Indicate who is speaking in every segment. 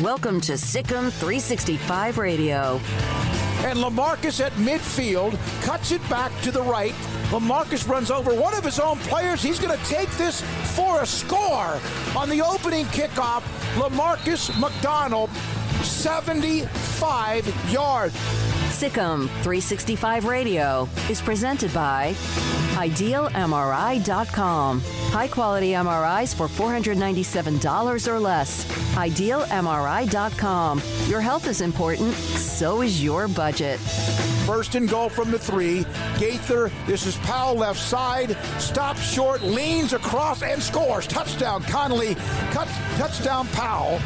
Speaker 1: Welcome to Sikkim 365 Radio.
Speaker 2: And LaMarcus at midfield cuts it back to the right. LaMarcus runs over one of his own players. He's going to take this for a score on the opening kickoff. LaMarcus McDonald, 75 yards.
Speaker 1: Sikkim 365 Radio is presented by IdealMRI.com. High-quality MRIs for $497 or less. IdealMRI.com. Your health is important, so is your budget.
Speaker 2: First and goal from the 3. Gaither, this is Powell left side, stops short, leans across and scores. Touchdown Connolly, touchdown Powell.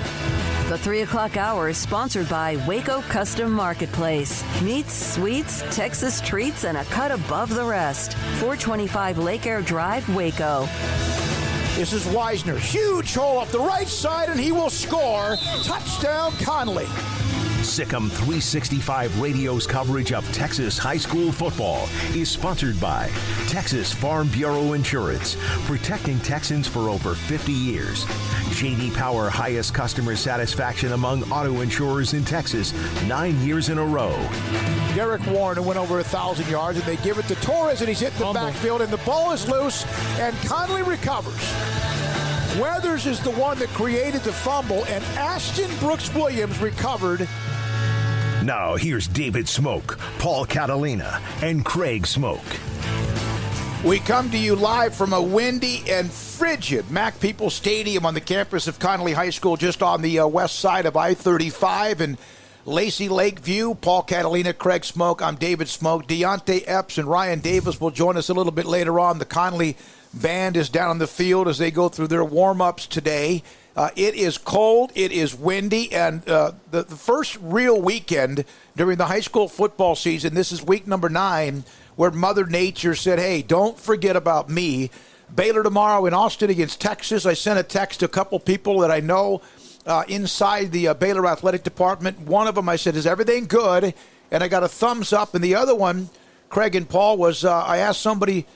Speaker 1: The 3 o'clock hour is sponsored by Waco Custom Marketplace. Meats, sweets, Texas treats, and a cut above the rest. 425 Lake Air Drive, Waco.
Speaker 2: This is Wisner. Huge hole up the right side, and he will score. Touchdown Connolly.
Speaker 3: Sikkim 365 Radio's coverage of Texas high school football is sponsored by Texas Farm Bureau Insurance, protecting Texans for over 50 years. J.D. Power, highest customer satisfaction among auto insurers in Texas, 9 years in a row.
Speaker 2: Derek Warren went over 1,000 yards, and they give it to Torres, and he's hit the backfield, and the ball is loose, and Connolly recovers. Weathers is the one that created the fumble, and Ashton Brooks-Williams recovered.
Speaker 3: Now here's David Smoke, Paul Catalina, and Craig Smoke.
Speaker 2: We come to you live from a windy and frigid Mac Peoples Stadium on the campus of Connolly High School, just on the west side of I-35 and Lacey Lakeview. Paul Catalina, Craig Smoke, I'm David Smoke. Deontay Epps and Ryan Davis will join us a little bit later on. The Connolly band is down on the field as they go through their warm-ups today. It is cold, it is windy, and the first real weekend during the high school football season, this is week number 9, where Mother Nature said, hey, don't forget about me. Baylor tomorrow in Austin against Texas. I sent a text to a couple people that I know inside the Baylor athletic department. One of them, I said, is everything good? And I got a thumbs up. And the other one, Craig and Paul, was I asked somebody,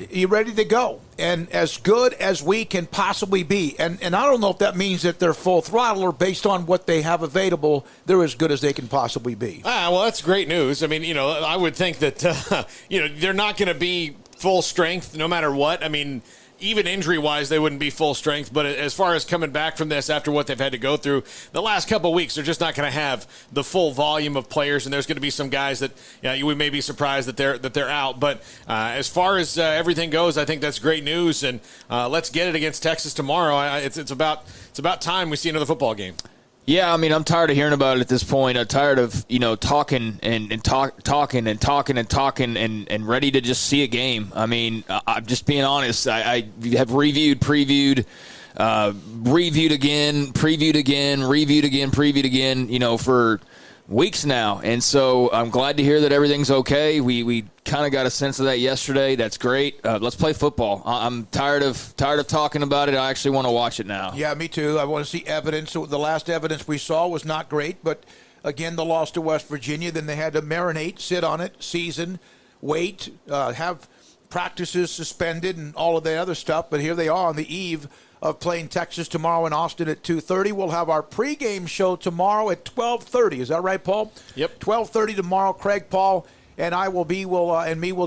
Speaker 2: you ready to go? And as good as we can possibly be. And I don't know if that means that they're full throttle or based on what they have available, they're as good as they can possibly be.
Speaker 4: Well, that's great news. I mean, I would think that, they're not going to be full strength no matter what. I mean, even injury-wise, they wouldn't be full strength. But as far as coming back from this after what they've had to go through the last couple of weeks, they're just not going to have the full volume of players. And there's going to be some guys that we may be surprised that they're out. But as far as everything goes, I think that's great news. And let's get it against Texas tomorrow. It's about time we see another football game.
Speaker 5: Yeah, I mean, I'm tired of hearing about it at this point. I'm tired of, talking and talking and ready to just see a game. I mean, I'm just being honest. I have previewed again, for weeks now. And so I'm glad to hear that everything's okay. We kind of got a sense of that yesterday. That's great. Let's play football. I'm tired of talking about it. I actually want to watch it now.
Speaker 2: Yeah, me too. I want to see evidence. The last evidence we saw was not great, but again, the loss to West Virginia, then they had to marinate, sit on it, season, wait, have practices suspended and all of the other stuff. But here they are on the eve of playing Texas tomorrow in Austin at 2:30. We'll have our pregame show tomorrow at 12:30. Is that right, Paul?
Speaker 4: Yep.
Speaker 2: 12:30 tomorrow. Craig, Paul, and I will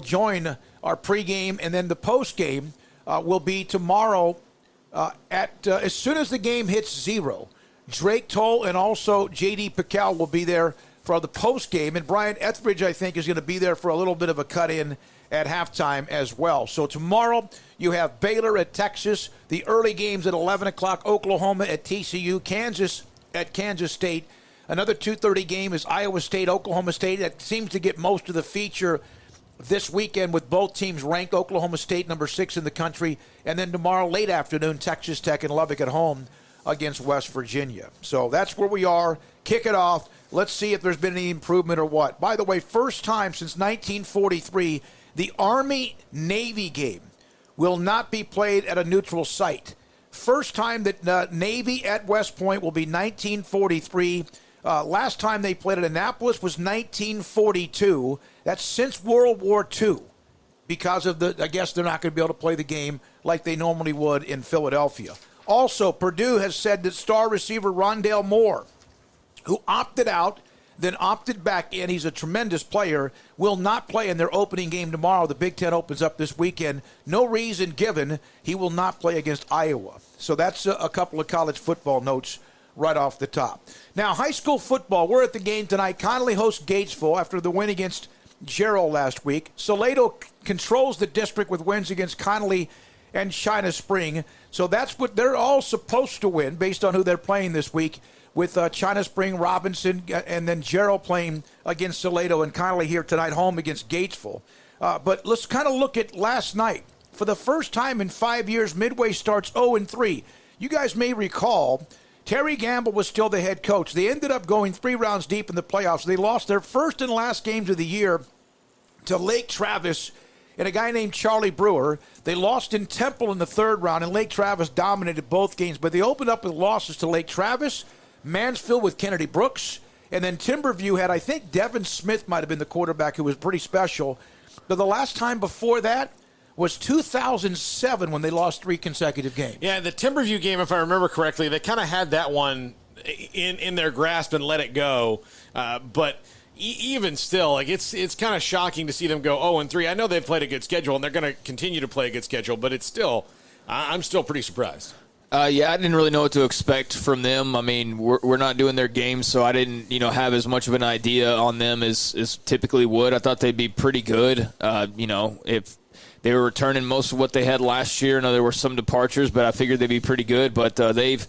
Speaker 2: join our pregame, and then the postgame will be tomorrow as soon as the game hits 0. Drake Toll and also J.D. Piquel will be there for the postgame, and Brian Etheridge, I think, is going to be there for a little bit of a cut-in at halftime as well. So tomorrow you have Baylor at Texas, the early games at 11 o'clock, Oklahoma at TCU, Kansas at Kansas State. Another 2:30 game is Iowa State, Oklahoma State. That seems to get most of the feature this weekend with both teams ranked. Oklahoma State number 6 in the country. And then tomorrow late afternoon, Texas Tech and Lubbock at home against West Virginia. So that's where we are. Kick it off. Let's see if there's been any improvement or what. By the way, first time since 1943, the Army-Navy game will not be played at a neutral site. First time that Navy at West Point will be 1943. Last time they played at Annapolis was 1942. That's since World War II because of I guess they're not going to be able to play the game like they normally would in Philadelphia. Also, Purdue has said that star receiver Rondale Moore, who opted out, then opted back in, he's a tremendous player, will not play in their opening game tomorrow. The Big Ten opens up this weekend. No reason given. He will not play against Iowa. So that's a couple of college football notes right off the top. Now, high school football, we're at the game tonight. Connolly hosts Gatesville after the win against Gerald last week. Salado controls the district with wins against Connolly and China Spring. So that's what they're all supposed to win based on who they're playing this week, with China Spring, Robinson, and then Gerald playing against Salado, and Connolly here tonight home against Gatesville. But let's kind of look at last night. For the first time in 5 years, Midway starts 0-3. You guys may recall Terry Gamble was still the head coach. They ended up going 3 rounds deep in the playoffs. They lost their first and last games of the year to Lake Travis and a guy named Charlie Brewer. They lost in Temple in the 3rd round, and Lake Travis dominated both games. But they opened up with losses to Lake Travis, Mansfield with Kennedy Brooks, and then Timberview had, I think, Devin Smith might have been the quarterback, who was pretty special. But the last time before that was 2007 when they lost 3 consecutive games.
Speaker 4: Yeah, the Timberview game, if I remember correctly, they kind of had that one in their grasp and let it go. But even still, like it's kind of shocking to see them go 0-3. I know they've played a good schedule, and they're going to continue to play a good schedule, but it's still, I'm still pretty surprised.
Speaker 5: Yeah, I didn't really know what to expect from them. I mean, we're not doing their games, so I didn't, have as much of an idea on them as typically would. I thought they'd be pretty good. If they were returning most of what they had last year, I know there were some departures, but I figured they'd be pretty good. But they've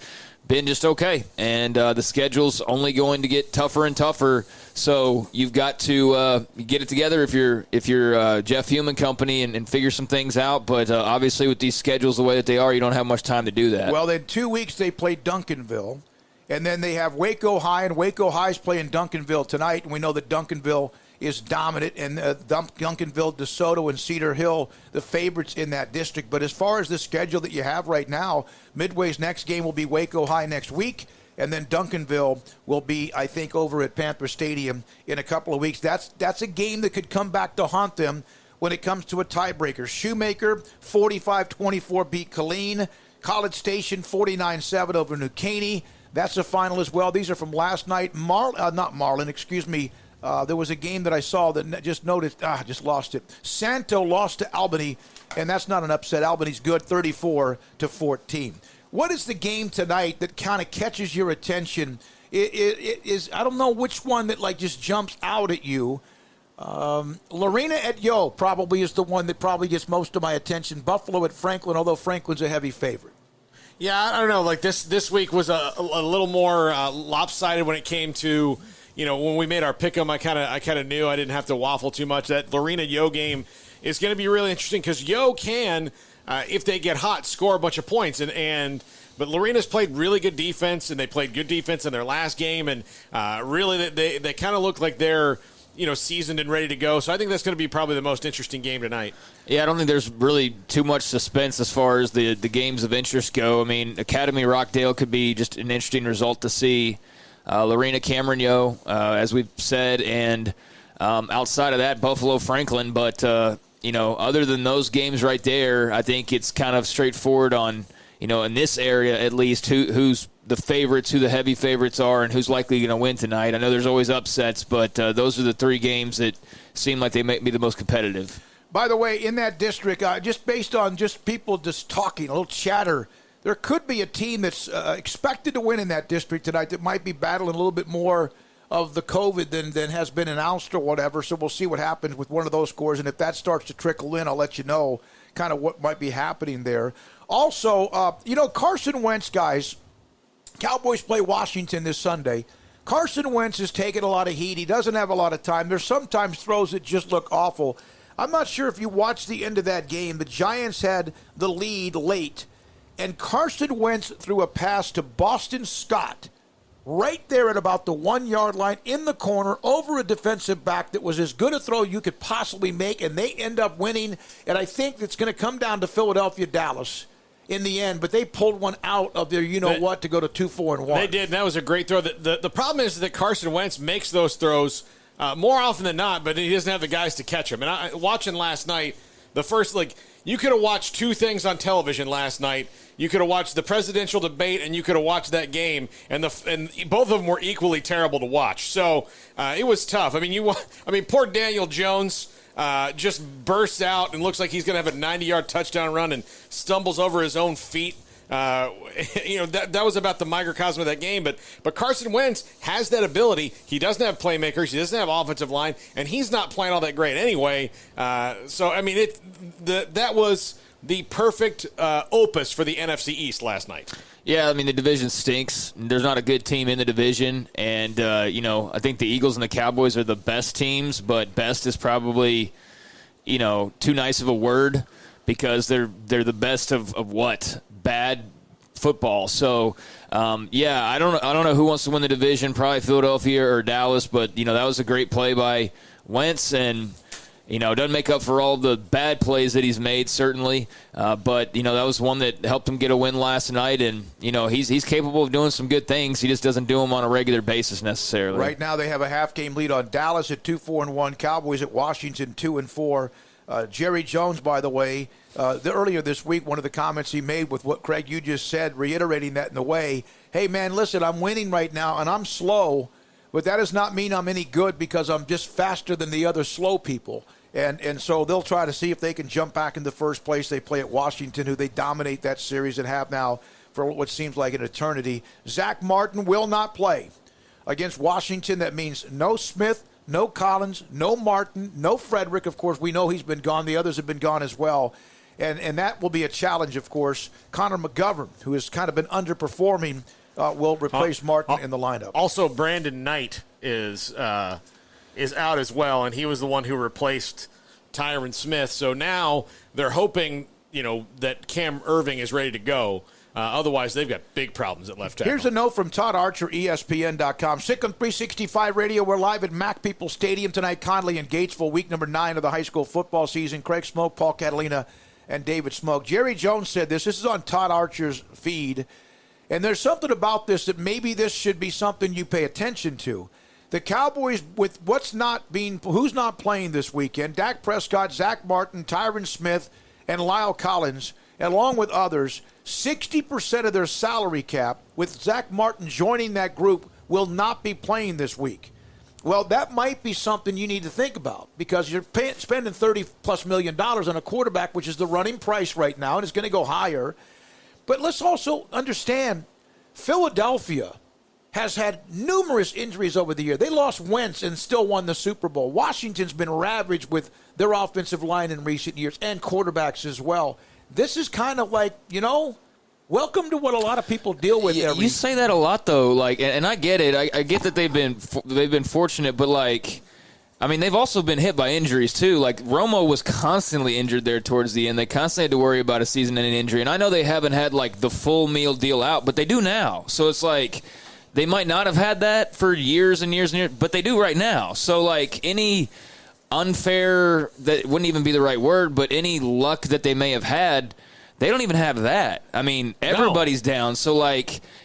Speaker 5: been just okay, and the schedule's only going to get tougher and tougher. So you've got to get it together if you're Jeff Heumann Company and figure some things out. But obviously, with these schedules the way that they are, you don't have much time to do that.
Speaker 2: Well, in 2 weeks they play Duncanville, and then they have Waco High, and Waco High's playing Duncanville tonight. And we know that Duncanville is dominant, and Duncanville, DeSoto, and Cedar Hill, the favorites in that district. But as far as the schedule that you have right now, Midway's next game will be Waco High next week, and then Duncanville will be, I think, over at Panther Stadium in a couple of weeks. That's a game that could come back to haunt them when it comes to a tiebreaker. Shoemaker, 45-24, beat Killeen. College Station, 49-7 over New Caney. That's a final as well. These are from last night. There was a game that I saw that just noticed, just lost it. Santo lost to Albany, and that's not an upset. Albany's good, 34-14. What is the game tonight that kind of catches your attention? It is, I don't know which one that just jumps out at you. Lorena at Yo probably is the one that probably gets most of my attention. Buffalo at Franklin, although Franklin's a heavy favorite.
Speaker 4: Yeah, I don't know. This week was a little more lopsided when it came to, when we made our pick'em. I kind of knew I didn't have to waffle too much. That Lorena Yo game is going to be really interesting because Yo can, if they get hot, score a bunch of points. But Lorena's played really good defense, and they played good defense in their last game, and really they kind of look like they're seasoned and ready to go. So I think that's going to be probably the most interesting game tonight.
Speaker 5: Yeah, I don't think there's really too much suspense as far as the games of interest go. I mean, Academy Rockdale could be just an interesting result to see. Lorena Cameron Yo, as we've said, and outside of that, Buffalo Franklin. But, other than those games right there, I think it's kind of straightforward on, in this area at least, who's the favorites, who the heavy favorites are, and who's likely going to win tonight. I know there's always upsets, but those are the 3 games that seem like they might be the most competitive.
Speaker 2: By the way, in that district, just based on just people just talking, a little chatter, there could be a team that's expected to win in that district tonight that might be battling a little bit more of the COVID than has been announced or whatever. So we'll see what happens with one of those scores. And if that starts to trickle in, I'll let you know kind of what might be happening there. Also, Carson Wentz, guys, Cowboys play Washington this Sunday. Carson Wentz is taking a lot of heat. He doesn't have a lot of time. There's sometimes throws that just look awful. I'm not sure if you watched the end of that game. The Giants had the lead late, and Carson Wentz threw a pass to Boston Scott right there at about the 1-yard line in the corner over a defensive back that was as good a throw you could possibly make, and they end up winning. And I think it's going to come down to Philadelphia-Dallas in the end, but they pulled one out of their to go to 2-4-1.
Speaker 4: They did, and that was a great throw. The problem is that Carson Wentz makes those throws more often than not, but he doesn't have the guys to catch them. And watching last night, the first, you could have watched two things on television last night. You could have watched the presidential debate, and you could have watched that game, and both of them were equally terrible to watch. So it was tough. I mean, poor Daniel Jones just bursts out and looks like he's going to have a 90-yard touchdown run and stumbles over his own feet. That was about the microcosm of that game. But Carson Wentz has that ability. He doesn't have playmakers. He doesn't have offensive line, and he's not playing all that great anyway. That was the perfect opus for the NFC East last night.
Speaker 5: Yeah, I mean, the division stinks. There's not a good team in the division. And, I think the Eagles and the Cowboys are the best teams, but best is probably, too nice of a word because they're the best of what? Bad football. So, I don't know who wants to win the division, probably Philadelphia or Dallas, but, that was a great play by Wentz, and doesn't make up for all the bad plays that he's made, certainly. But, that was one that helped him get a win last night. And, he's capable of doing some good things. He just doesn't do them on a regular basis necessarily.
Speaker 2: Right now they have a half-game lead on Dallas at 2-4-1, Cowboys at Washington 2-4. Jerry Jones, by the way, earlier this week, one of the comments he made with what, Craig, you just said, reiterating that in a way, hey, man, listen, I'm winning right now, and I'm slow, but that does not mean I'm any good because I'm just faster than the other slow people. And so they'll try to see if they can jump back into first place. They play at Washington, who they dominate that series and have now for what seems like an eternity. Zach Martin will not play against Washington. That means no Smith, no Collins, no Martin, no Frederick. Of course, we know he's been gone. The others have been gone as well. And that will be a challenge, of course. Connor McGovern, who has kind of been underperforming, will replace Martin in the lineup.
Speaker 4: Also, Brandon Knight is out as well, and he was the one who replaced Tyron Smith. So now they're hoping, that Cam Irving is ready to go. Otherwise, they've got big problems at left tackle.
Speaker 2: Here's a note from Todd Archer, ESPN.com. Sick on 365 Radio. We're live at Mac People Stadium tonight, Conley and Gatesville, week number 9 of the high school football season. Craig Smoke, Paul Catalina, and David Smoke. Jerry Jones said this. This is on Todd Archer's feed. And there's something about this that maybe this should be something you pay attention to. The Cowboys, with who's not playing this weekend, Dak Prescott, Zach Martin, Tyron Smith, and Lyle Collins, along with others, 60% of their salary cap, with Zach Martin joining that group, will not be playing this week. Well, that might be something you need to think about because you're spending $30+ million on a quarterback, which is the running price right now, and it's going to go higher. But let's also understand, Philadelphia has had numerous injuries over the year. They lost Wentz and still won the Super Bowl. Washington's been ravaged with their offensive line in recent years and quarterbacks as well. This is kind of like, welcome to what a lot of people deal with.
Speaker 5: You say that a lot, though, and I get it. I get that they've been fortunate, but they've also been hit by injuries too. Like Romo was constantly injured there towards the end. They constantly had to worry about a season-ending injury, and I know they haven't had the full meal deal out, but they do now. So it's like they might not have had that for years and years and years, but they do right now. So any unfair, that wouldn't even be the right word, but any luck that they may have had, they don't even have that. Everybody's down. So,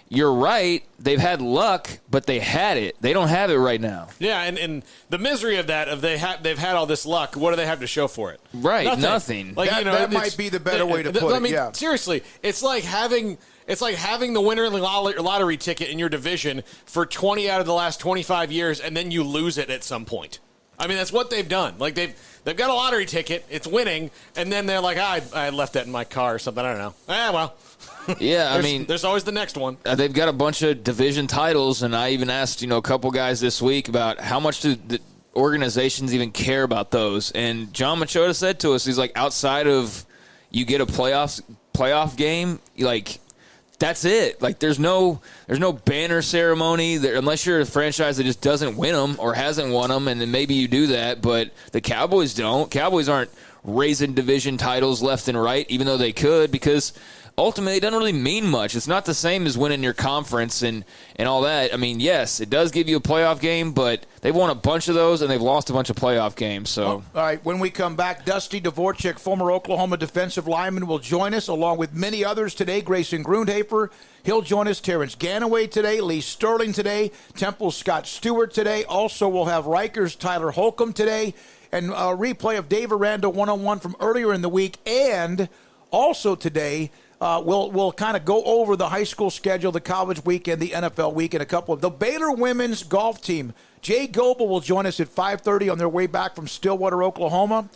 Speaker 5: you're right. They've had luck, but they had it. They don't have it right now.
Speaker 4: Yeah, and the misery of that, they've had all this luck. What do they have to show for it?
Speaker 5: Right, nothing.
Speaker 2: That might be the better way to put it. Yeah.
Speaker 4: Seriously, it's like having the winner in the lottery ticket in your division for 20 out of the last 25 years, and then you lose it at some point. That's what they've done. They've got a lottery ticket, it's winning, and then they're like, I left that in my car or something. I don't know. Well.
Speaker 5: Yeah,
Speaker 4: there's always the next one.
Speaker 5: They've got a bunch of division titles, and I even asked, a couple guys this week about how much do the organizations even care about those. And John Machota said to us, he's like, outside of you get a playoff game, that's it. There's no banner ceremony there, unless you're a franchise that just doesn't win them or hasn't won them, and then maybe you do that. But the Cowboys don't. Cowboys aren't raising division titles left and right, even though they could, because ultimately it doesn't really mean much. It's not the same as winning your conference and all that. I mean, yes, it does give you a playoff game, but they've won a bunch of those and they've lost a bunch of playoff games. So,
Speaker 2: all right, when we come back, Dusty Dvorak, former Oklahoma defensive lineman, will join us along with many others today. Grayson Grundhafer, he'll join us. Terrence Ganaway today. Lee Sterling today. Temple's Scott Stewart today. Also, we'll have Rikers Tyler Holcomb today. And a replay of Dave Aranda one-on-one from earlier in the week. And also today, we'll kind of go over the high school schedule, the college week, and the NFL week, and a couple of the Baylor women's golf team. Jay Goebel will join us at 5:30 on their way back from Stillwater, Oklahoma.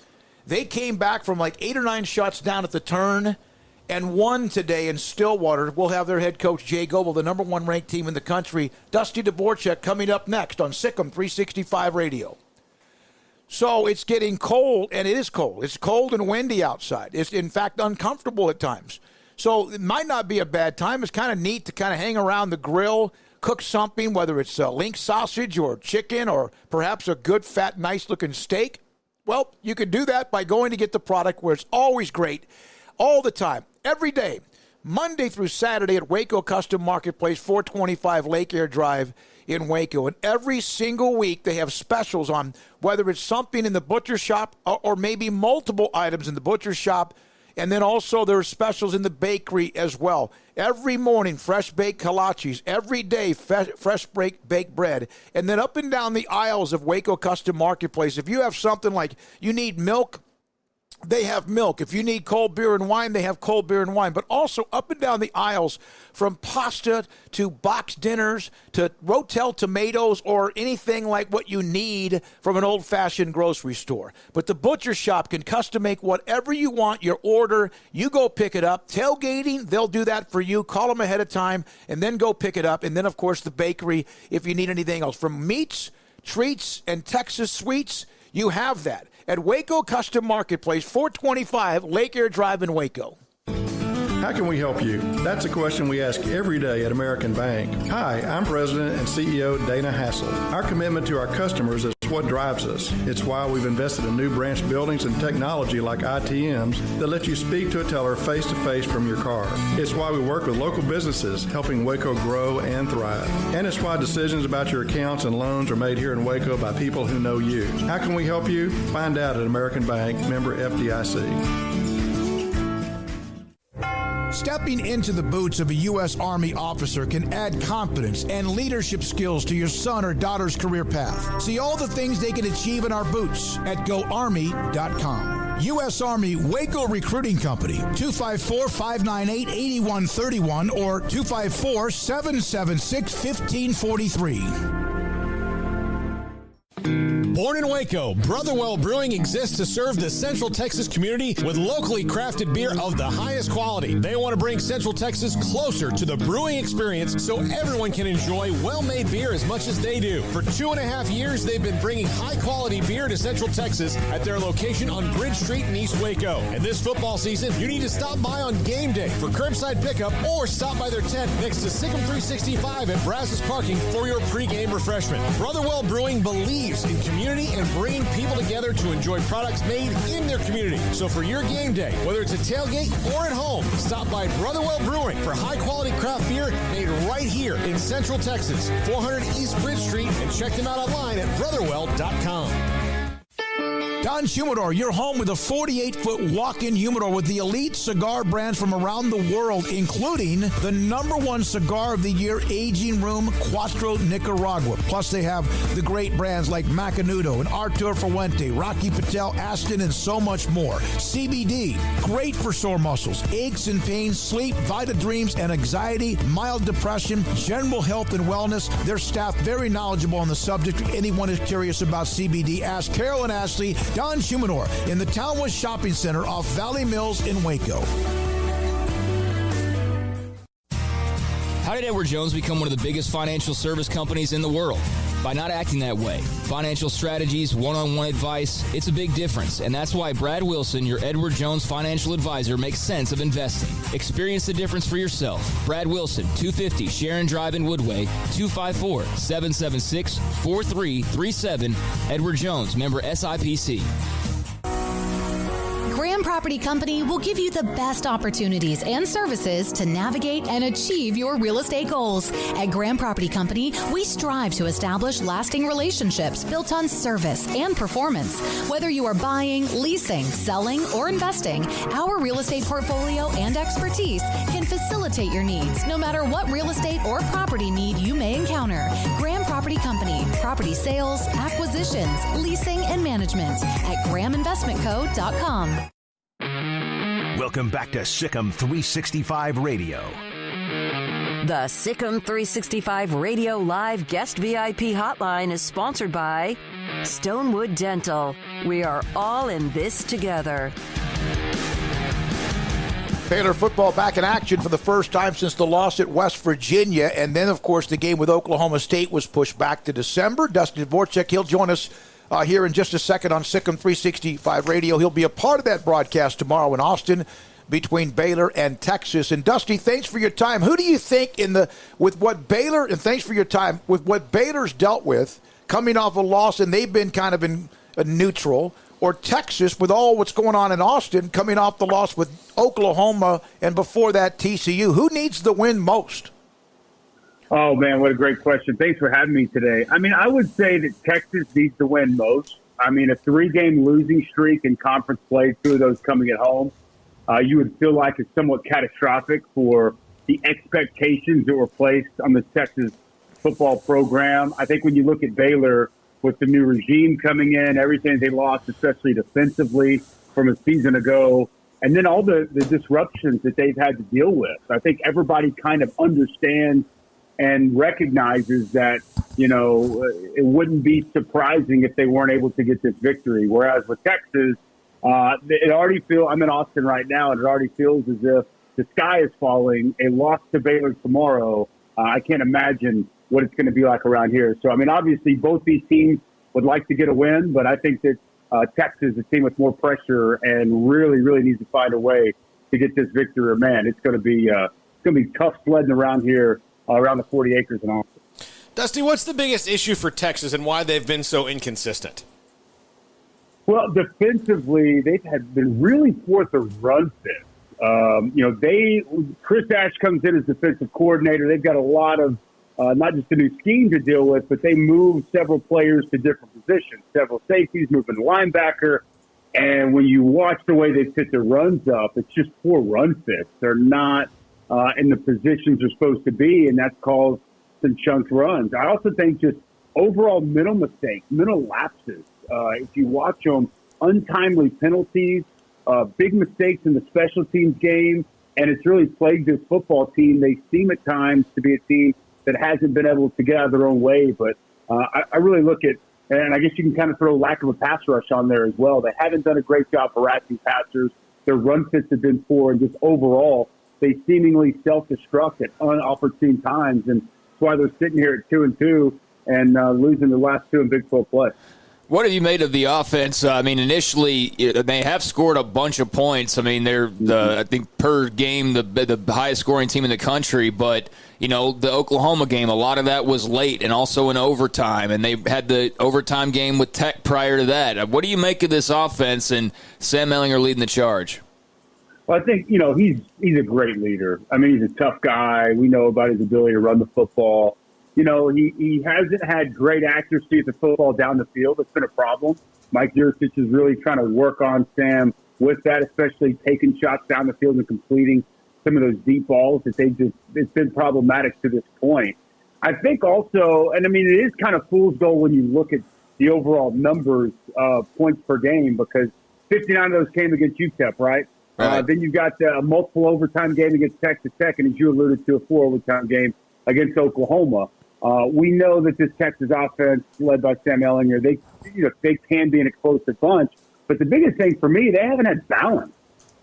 Speaker 2: They came back from like 8 or 9 shots down at the turn and won today in Stillwater. We'll have their head coach, Jay Goebel, the number 1 ranked team in the country. Dusty Dvorak coming up next on Sikkim 365 Radio. So it's getting cold, and it is cold. It's cold and windy outside. It's, in fact, uncomfortable at times. So it might not be a bad time. It's kind of neat to kind of hang around the grill, cook something, whether it's link sausage or chicken or perhaps a good, fat, nice-looking steak. Well, you can do that by going to get the product where it's always great, all the time, every day, Monday through Saturday at Waco Custom Marketplace, 425 Lake Air Drive in Waco. And every single week they have specials on whether it's something in the butcher shop or maybe multiple items in the butcher shop. And then also there are specials in the bakery as well. Every morning, fresh baked kolaches. Every day, fresh baked bread. And then up and down the aisles of Waco Custom Marketplace, if you have something like you need milk, they have milk. If you need cold beer and wine, they have cold beer and wine. But also up and down the aisles, from pasta to boxed dinners to Rotel tomatoes or anything like what you need from an old-fashioned grocery store. But the butcher shop can custom make whatever you want, your order. You go pick it up. Tailgating, they'll do that for you. Call them ahead of time and then go pick it up. And then, of course, the bakery if you need anything else. From meats, treats, and Texas sweets, you have that at Waco Custom Marketplace, 425 Lake Air Drive in Waco.
Speaker 6: How can we help you? That's a question we ask every day at American Bank. Hi, I'm President and CEO Dana Hassel. Our commitment to our customers is what drives us. It's why we've invested in new branch buildings and technology like ITMs that let you speak to a teller face-to-face from your car. It's why we work with local businesses, helping Waco grow and thrive. And it's why decisions about your accounts and loans are made here in Waco by people who know you. How can we help you? Find out at American Bank, member FDIC.
Speaker 2: Stepping into the boots of a U.S. Army officer can add confidence and leadership skills to your son or daughter's career path. See all the things they can achieve in our boots at GoArmy.com. U.S. Army Waco Recruiting Company, 254-598-8131 or 254-776-1543.
Speaker 7: Born in Waco, Brotherwell Brewing exists to serve the Central Texas community with locally crafted beer of the highest quality. They want to bring Central Texas closer to the brewing experience so everyone can enjoy well-made beer as much as they do. For 2.5 years, they've been bringing high-quality beer to Central Texas at their location on Bridge Street in East Waco. And this football season, you need to stop by on game day for curbside pickup or stop by their tent next to Sikkim 365 at Brazos Parking for your pregame refreshment. Brotherwell Brewing believes in community and bringing people together to enjoy products made in their community. So for your game day, whether it's a tailgate or at home, stop by Brotherwell Brewing for high-quality craft beer made right here in Central Texas, 400 East Bridge Street, and check them out online at brotherwell.com.
Speaker 2: Don Humidor, your home with a 48-foot walk-in humidor with the elite cigar brands from around the world, including the #1 cigar of the year, Aging Room Cuatro Nicaragua. Plus, they have the great brands like Macanudo and Artur Fuente, Rocky Patel, Aston, and so much more. CBD, great for sore muscles, aches and pains, sleep, Vita Dreams, and anxiety, mild depression, general health and wellness. Their staff very knowledgeable on the subject. If anyone is curious about CBD, ask Carol and Ashley. Don Humidor in the Townwest Shopping Center off Valley Mills in Waco.
Speaker 8: How did Edward Jones become one of the biggest financial service companies in the world? By not acting that way. Financial strategies, one-on-one advice, it's a big difference. And that's why Brad Wilson, your Edward Jones financial advisor, makes sense of investing. Experience the difference for yourself. Brad Wilson, 250 Sharon Drive in Woodway, 254-776-4337. Edward Jones, member SIPC.
Speaker 9: Graham Property Company will give you the best opportunities and services to navigate and achieve your real estate goals. At Graham Property Company, we strive to establish lasting relationships built on service and performance. Whether you are buying, leasing, selling, or investing, our real estate portfolio and expertise can facilitate your needs no matter what real estate or property need you may encounter. Graham Property Company, property sales, acquisitions, leasing, and management at GrahamInvestmentCo.com.
Speaker 3: Welcome back to Sikkim 365 Radio.
Speaker 1: The Sikkim 365 Radio Live Guest VIP Hotline is sponsored by Stonewood Dental. We are all in this together.
Speaker 2: Baylor football back in action for the first time since the loss at West Virginia. And then, of course, the game with Oklahoma State was pushed back to December. Dusty Dvorak, he'll join us here in just a second on Sikkim 365 Radio. He'll be a part of that broadcast tomorrow in Austin between Baylor and Texas. And Dusty, thanks for your time. Who do you think with what Baylor, and thanks for your time, with what Baylor's dealt with coming off a loss and they've been kind of in a neutral, or Texas with all what's going on in Austin coming off the loss with Oklahoma and before that TCU, who needs the win most?
Speaker 10: Oh, man, what a great question. Thanks for having me today. I mean, I would say that Texas needs to win most. I mean, a 3-game losing streak in conference play, 2 of those coming at home, you would feel like it's somewhat catastrophic for the expectations that were placed on the Texas football program. I think when you look at Baylor with the new regime coming in, everything they lost, especially defensively from a season ago, and then all the disruptions that they've had to deal with, I think everybody kind of understands and recognizes that, it wouldn't be surprising if they weren't able to get this victory. Whereas with Texas, it already feels, I'm in Austin right now, and it already feels as if the sky is falling. A loss to Baylor tomorrow, I can't imagine what it's going to be like around here. So, I mean, obviously both these teams would like to get a win, but I think that Texas is a team with more pressure and really, really needs to find a way to get this victory. Man, it's going to be tough sledding around here, around the 40 acres in Austin.
Speaker 4: Dusty, what's the biggest issue for Texas and why they've been so inconsistent?
Speaker 10: Well, defensively, they've been really poor at the run fit. Chris Ash comes in as defensive coordinator. They've got a lot of not just a new scheme to deal with, but they moved several players to different positions, several safeties, moving the linebacker. And when you watch the way they fit their runs up, it's just poor run fits. They're not in the positions they're supposed to be, and that's caused some chunk runs. I also think just overall mental mistakes, mental lapses. If you watch them, untimely penalties, big mistakes in the special teams game, and it's really plagued this football team. They seem at times to be a team that hasn't been able to get out of their own way. But I really look at, and I guess you can kind of throw lack of a pass rush on there as well. They haven't done a great job harassing passers. Their run fits have been poor, and just overall, they seemingly self-destruct at unopportune times. And that's why they're sitting here at 2-2 and losing the last 2 in Big 12 play.
Speaker 5: What have you made of the offense? I mean, initially they have scored a bunch of points. I mean, they're I think per game the highest scoring team in the country. But the Oklahoma game, a lot of that was late and also in overtime. And they had the overtime game with Tech prior to that. What do you make of this offense and Sam Ehlinger leading the charge?
Speaker 10: Well, I think he's a great leader. I mean, he's a tough guy. We know about his ability to run the football. He hasn't had great accuracy at the football down the field. It's been a problem. Mike Yurcich is really trying to work on Sam with that, especially taking shots down the field and completing some of those deep balls that it's been problematic to this point. I think also, and I mean, it is kind of fool's gold when you look at the overall numbers of points per game, because 59 of those came against UTEP, right? Then you've got a multiple overtime game against Texas Tech, and as you alluded to, a 4 overtime game against Oklahoma. We know that this Texas offense, led by Sam Ehlinger, they can be an explosive bunch. But the biggest thing for me, they haven't had balance.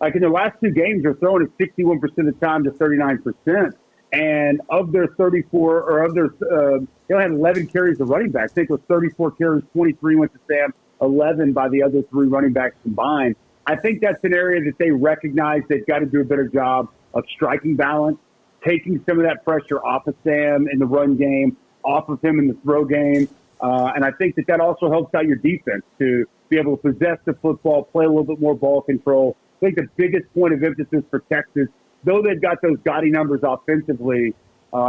Speaker 10: Like in their last 2 games, they're throwing it 61% of the time to 39%. And of their 34, or of their, they only had 11 carries to running backs. I think it was 34 carries, 23 went to Sam, 11 by the other 3 running backs combined. I think that's an area that they recognize they've got to do a better job of striking balance, taking some of that pressure off of Sam in the run game, off of him in the throw game. And I think that also helps out your defense to be able to possess the football, play a little bit more ball control. I think the biggest point of emphasis for Texas, though they've got those gaudy numbers offensively,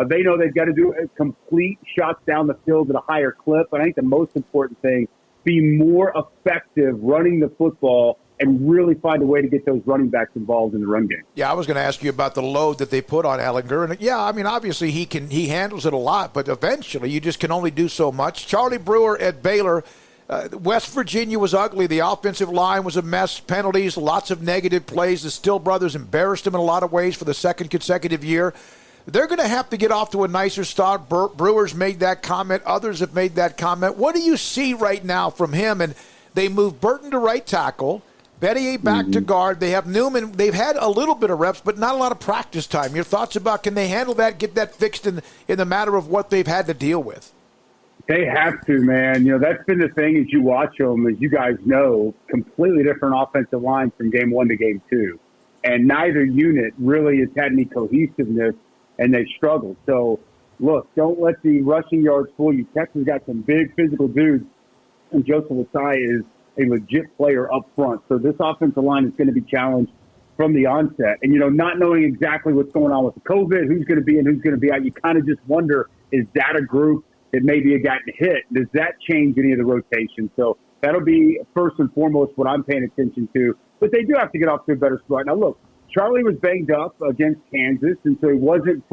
Speaker 10: they know they've got to do complete shots down the field at a higher clip. And I think the most important thing, be more effective running the football and really find a way to get those running backs involved in the run game.
Speaker 2: Yeah, I was going to ask you about the load that they put on Ellinger. And yeah, I mean, obviously he handles it a lot, but eventually you just can only do so much. Charlie Brewer at Baylor, West Virginia was ugly. The offensive line was a mess. Penalties, lots of negative plays. The Still brothers embarrassed them in a lot of ways for the second consecutive year. They're going to have to get off to a nicer start. Brewer's made that comment. Others have made that comment. What do you see right now from him? And they moved Burton to right tackle, Bettier back to guard. They have Newman. They've had a little bit of reps, but not a lot of practice time. Your thoughts about, can they handle that, get that fixed in the matter of what they've had to deal with?
Speaker 10: They have to, man. You know, that's been the thing as you watch them, as you guys know, completely different offensive lines from game 1 to game 2. And neither unit really has had any cohesiveness, and they've struggled. So, look, don't let the rushing yards fool you. Texas got some big physical dudes, and Joseph Ossai is a legit player up front. So this offensive line is going to be challenged from the onset. And, you know, not knowing exactly what's going on with the COVID, who's going to be in, who's going to be out, you kind of just wonder, is that a group that maybe had gotten hit? Does that change any of the rotation? So that'll be first and foremost what I'm paying attention to. But they do have to get off to a better start. Now, look, Charlie was banged up against Kansas, and so he wasn't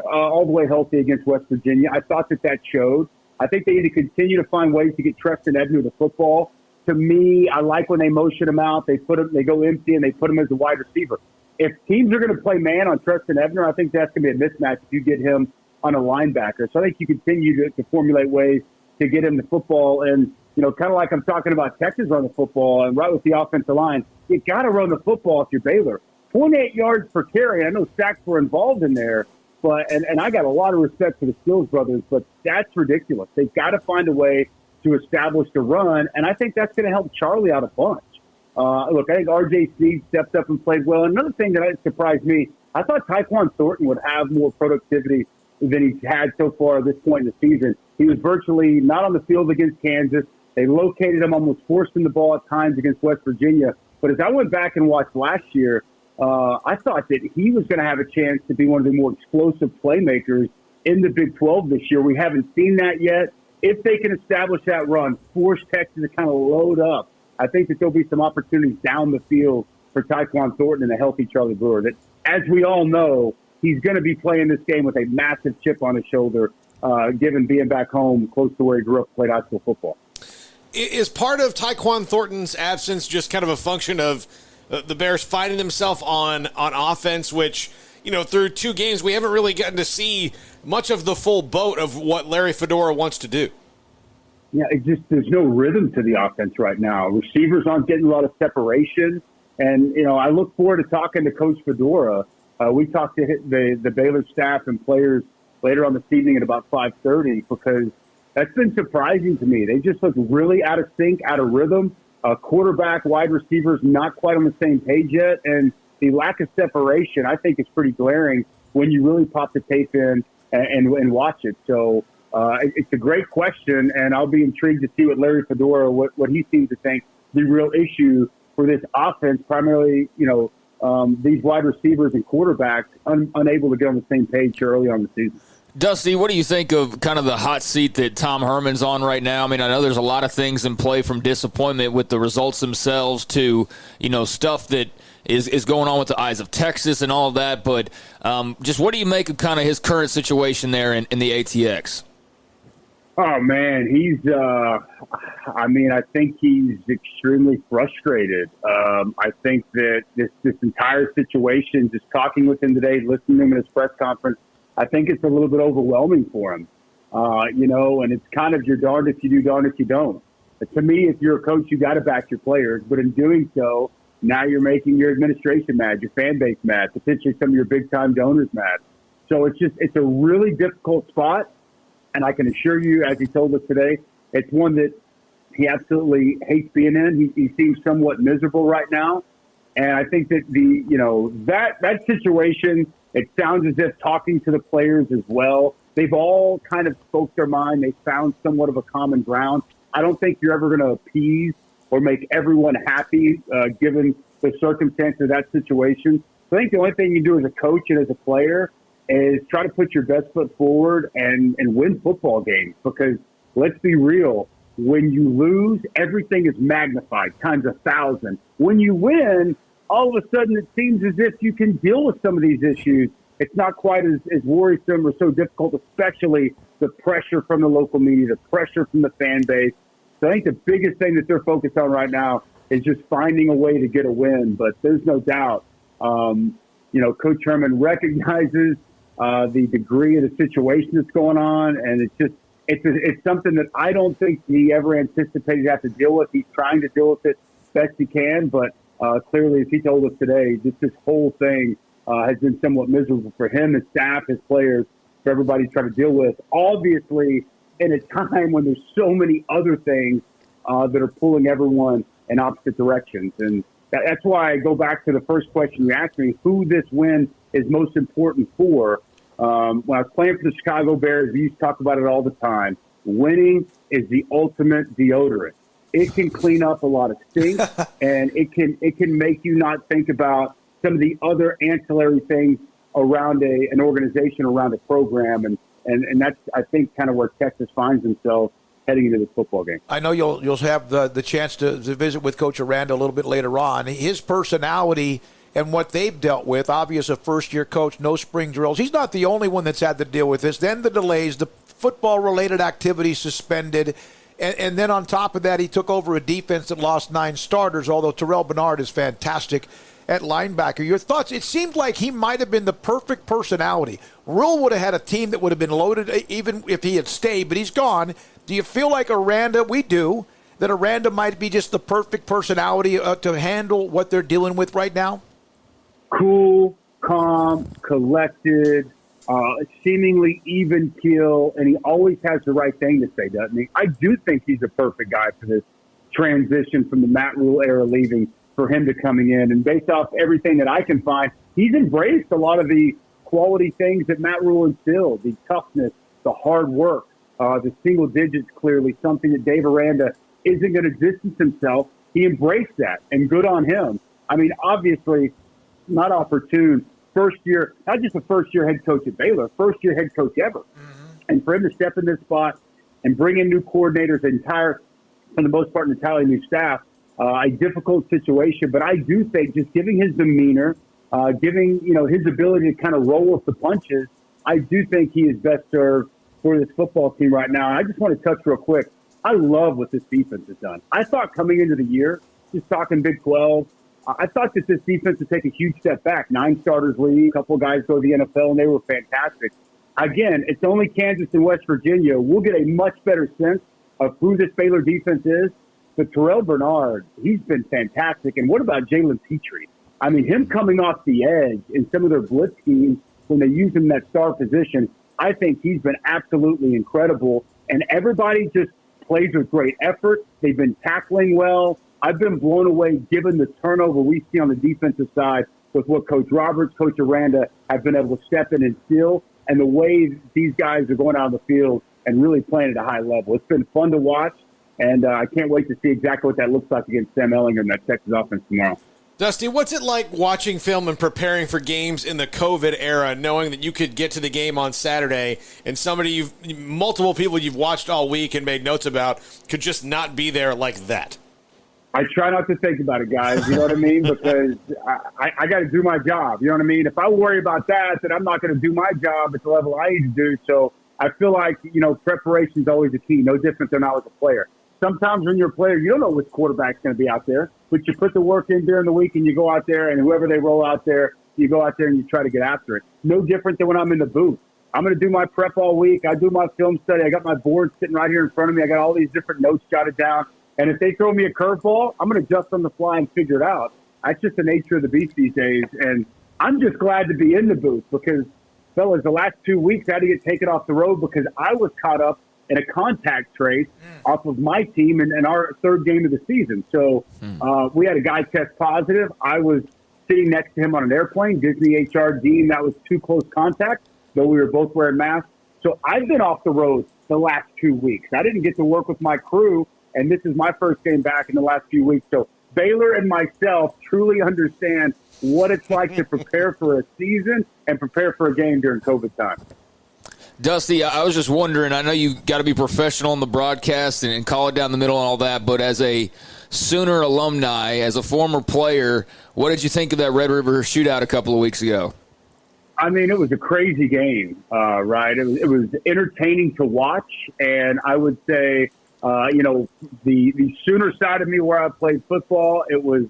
Speaker 10: all the way healthy against West Virginia. I thought that showed. I think they need to continue to find ways to get Treston Ebner the football. To me, I like when they motion him out. They go empty, and they put him as a wide receiver. If teams are going to play man on Treston Ebner, I think that's going to be a mismatch if you get him on a linebacker. So I think you continue to formulate ways to get him the football. And, you know, kind of like I'm talking about Texas run the football and right with the offensive line, you got to run the football if you're Baylor. 0.8 yards per carry. I know sacks were involved in there, but and I got a lot of respect for the Stills brothers, but that's ridiculous. They've got to find a way to establish the run, and I think that's going to help Charlie out a bunch. Look, I think R.J. Sneed stepped up and played well. Another thing that surprised me, I thought Tyquan Thornton would have more productivity than he's had so far at this point in the season. He was virtually not on the field against Kansas. They located him, almost forcing the ball at times against West Virginia. But as I went back and watched last year, I thought that he was going to have a chance to be one of the more explosive playmakers in the Big 12 this year. We haven't seen that yet. If they can establish that run, force Texas to kind of load up, I think that there'll be some opportunities down the field for Tyquan Thornton and a healthy Charlie Brewer. That, as we all know, he's going to be playing this game with a massive chip on his shoulder, given being back home close to where he grew up, played high school football.
Speaker 4: Is part of Tyquan Thornton's absence just kind of a function of the Bears finding themselves on offense, which, you know, through 2 games, we haven't really gotten to see much of the full boat of what Larry Fedora wants to do?
Speaker 10: Yeah, there's no rhythm to the offense right now. Receivers aren't getting a lot of separation. And, you know, I look forward to talking to Coach Fedora. We talked to the Baylor staff and players later on this evening at about 5:30 because that's been surprising to me. They just look really out of sync, out of rhythm. Quarterback, wide receivers not quite on the same page yet. And the lack of separation, I think, is pretty glaring when you really pop the tape in and watch it. So it's a great question, and I'll be intrigued to see what Larry Fedora, what he seems to think the real issue for this offense, primarily, you know, these wide receivers and quarterbacks unable to get on the same page early on the season.
Speaker 5: Dusty, what do you think of kind of the hot seat that Tom Herman's on right now? I mean, I know there's a lot of things in play from disappointment with the results themselves to, you know, stuff that is going on with the eyes of Texas and all of that. But just what do you make of kind of his current situation there in the ATX?
Speaker 10: Oh, man, I think he's extremely frustrated. I think that this entire situation, just talking with him today, listening to him in his press conference, I think it's a little bit overwhelming for him, you know, and it's kind of you're darned if you do, darned if you don't. But to me, if you're a coach, you got to back your players. But in doing so, now you're making your administration mad, your fan base mad, potentially some of your big-time donors mad. So it's a really difficult spot. And I can assure you, as he told us today, it's one that he absolutely hates being in. He seems somewhat miserable right now. And I think that that situation, it sounds as if talking to the players as well, they've all kind of spoke their mind. They found somewhat of a common ground. I don't think you're ever going to appease or make everyone happy given the circumstance of that situation. So I think the only thing you do as a coach and as a player is try to put your best foot forward and win football games, because let's be real, when you lose, everything is magnified times 1,000. When you win, all of a sudden it seems as if you can deal with some of these issues. It's not quite as worrisome or so difficult, especially the pressure from the local media, the pressure from the fan base. So I think the biggest thing that they're focused on right now is just finding a way to get a win. But there's no doubt, Coach Herman recognizes the degree of the situation that's going on, and it's something that I don't think he ever anticipated to have to deal with. He's trying to deal with it best he can, but clearly, as he told us today, this whole thing has been somewhat miserable for him, his staff, his players, for everybody to try to deal with. Obviously, in a time when there's so many other things that are pulling everyone in opposite directions. And that's why I go back to the first question you asked me, who this win is most important for. When I was playing for the Chicago Bears, we used to talk about it all the time. Winning is the ultimate deodorant. It can clean up a lot of stink, and it can make you not think about some of the other ancillary things around an organization, around a program, and that's, I think, kind of where Texas finds themselves heading into this football game.
Speaker 2: I know you'll have the chance to visit with Coach Aranda a little bit later on. His personality and what they've dealt with, obvious a first-year coach, no spring drills. He's not the only one that's had to deal with this. Then the delays, the football-related activities suspended, and then on top of that, he took over a defense that lost 9 starters, although Terrell Bernard is fantastic at linebacker. Your thoughts? It seemed like he might have been the perfect personality. Rule would have had a team that would have been loaded even if he had stayed, but he's gone. Do you feel like Aranda, we do, that Aranda might be just the perfect personality to handle what they're dealing with right now?
Speaker 10: Cool, calm, collected, seemingly even keel, and he always has the right thing to say, doesn't he? I do think he's a perfect guy for this transition from the Matt Rule era leaving for him to coming in. And based off everything that I can find, he's embraced a lot of the quality things that Matt Rule instilled, the toughness, the hard work, the single digits, clearly something that Dave Aranda isn't going to distance himself. He embraced that, and good on him. I mean, obviously, not opportune. First year, not just a first-year head coach at Baylor, first-year head coach ever. Mm-hmm. And for him to step in this spot and bring in new coordinators, for the most part, an entirely new staff, a difficult situation. But I do think just giving his demeanor, giving his ability to kind of roll with the punches, I do think he is best served for this football team right now. And I just want to touch real quick. I love what this defense has done. I thought coming into the year, just talking Big 12, I thought that this defense would take a huge step back. 9 starters leave, a couple of guys go to the NFL, and they were fantastic. Again, it's only Kansas and West Virginia. We'll get a much better sense of who this Baylor defense is. But Terrell Bernard, he's been fantastic. And what about Jalen Petrie? I mean, him coming off the edge in some of their blitz teams when they use him in that star position, I think he's been absolutely incredible. And everybody just plays with great effort. They've been tackling well. I've been blown away given the turnover we see on the defensive side with what Coach Roberts, Coach Aranda have been able to step in and steal, and the way these guys are going out on the field and really playing at a high level. It's been fun to watch, and I can't wait to see exactly what that looks like against Sam Ehlinger and that Texas offense tomorrow.
Speaker 4: Dusty, what's it like watching film and preparing for games in the COVID era, knowing that you could get to the game on Saturday and multiple people you've watched all week and made notes about could just not be there like that?
Speaker 10: I try not to think about it, guys. You know what I mean? Because I got to do my job. You know what I mean? If I worry about that, then I'm not going to do my job at the level I need to do. So I feel like, preparation is always the key. No different than I was a player. Sometimes when you're a player, you don't know which quarterback's going to be out there, but you put the work in during the week and you go out there, and whoever they roll out there, you go out there and you try to get after it. No different than when I'm in the booth. I'm going to do my prep all week. I do my film study. I got my board sitting right here in front of me. I got all these different notes jotted down. And if they throw me a curveball, I'm going to adjust on the fly and figure it out. That's just the nature of the beast these days. And I'm just glad to be in the booth because, fellas, the last 2 weeks I had to get taken off the road because I was caught up in a contact trace off of my team in our third game of the season. So we had a guy test positive. I was sitting next to him on an airplane. Disney HR deemed that was too close contact, though we were both wearing masks. So I've been off the road the last 2 weeks. I didn't get to work with my crew and this is my first game back in the last few weeks. So Baylor and myself truly understand what it's like to prepare for a season and prepare for a game during COVID time.
Speaker 5: Dusty, I was just wondering, I know you got to be professional in the broadcast and call it down the middle and all that, but as a Sooner alumni, as a former player, what did you think of that Red River shootout a couple of weeks ago?
Speaker 10: I mean, it was a crazy game, right? It was entertaining to watch, and I would say, the Sooner side of me where I played football, it was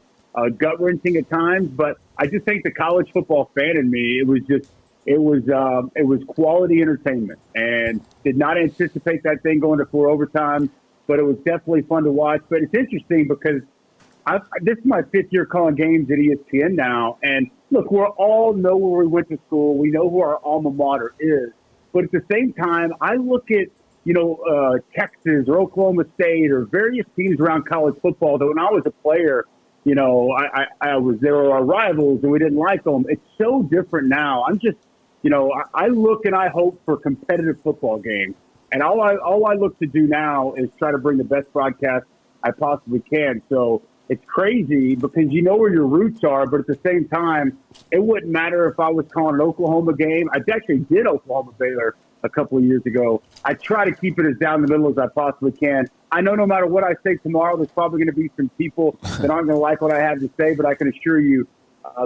Speaker 10: gut-wrenching at times, but I just think the college football fan in me, it was quality entertainment, and did not anticipate that thing going to 4 overtimes, but it was definitely fun to watch. But it's interesting because this is my 5th year calling games at ESPN now, and look, we all know where we went to school. We know who our alma mater is, but at the same time, I look at Texas or Oklahoma State or various teams around college football that when I was a player, I was there were our rivals and we didn't like them. It's so different now. I'm just, I look and I hope for competitive football games. And all I look to do now is try to bring the best broadcast I possibly can. So it's crazy because you know where your roots are, but at the same time, it wouldn't matter if I was calling an Oklahoma game. I actually did Oklahoma Baylor a couple of years ago. I try to keep it as down the middle as I possibly can. I know no matter what I say tomorrow, there's probably going to be some people that aren't going to like what I have to say, but I can assure you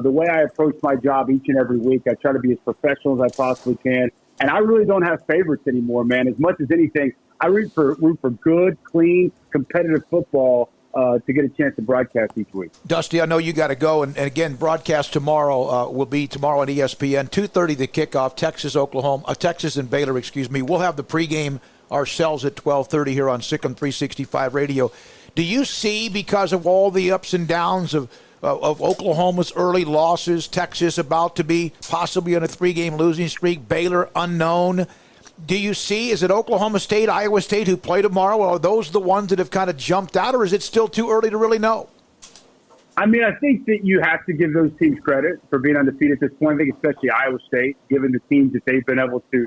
Speaker 10: the way I approach my job each and every week, I try to be as professional as I possibly can. And I really don't have favorites anymore, man. As much as anything, I root for good, clean, competitive football to get a chance to broadcast each week.
Speaker 2: Dusty, I know you got to go, and again, broadcast tomorrow will be tomorrow on ESPN, 2:30 the kickoff, Texas and Baylor, We'll have the pregame ourselves at 12:30 here on Sikkim 365 Radio. Do you see, because of all the ups and downs of Oklahoma's early losses, Texas about to be possibly on a 3-game losing streak, Baylor unknown, do you see, is it Oklahoma State, Iowa State who play tomorrow? Or are those the ones that have kind of jumped out, or is it still too early to really know?
Speaker 10: I mean, I think that you have to give those teams credit for being undefeated at this point. I think especially Iowa State, given the teams that they've been able to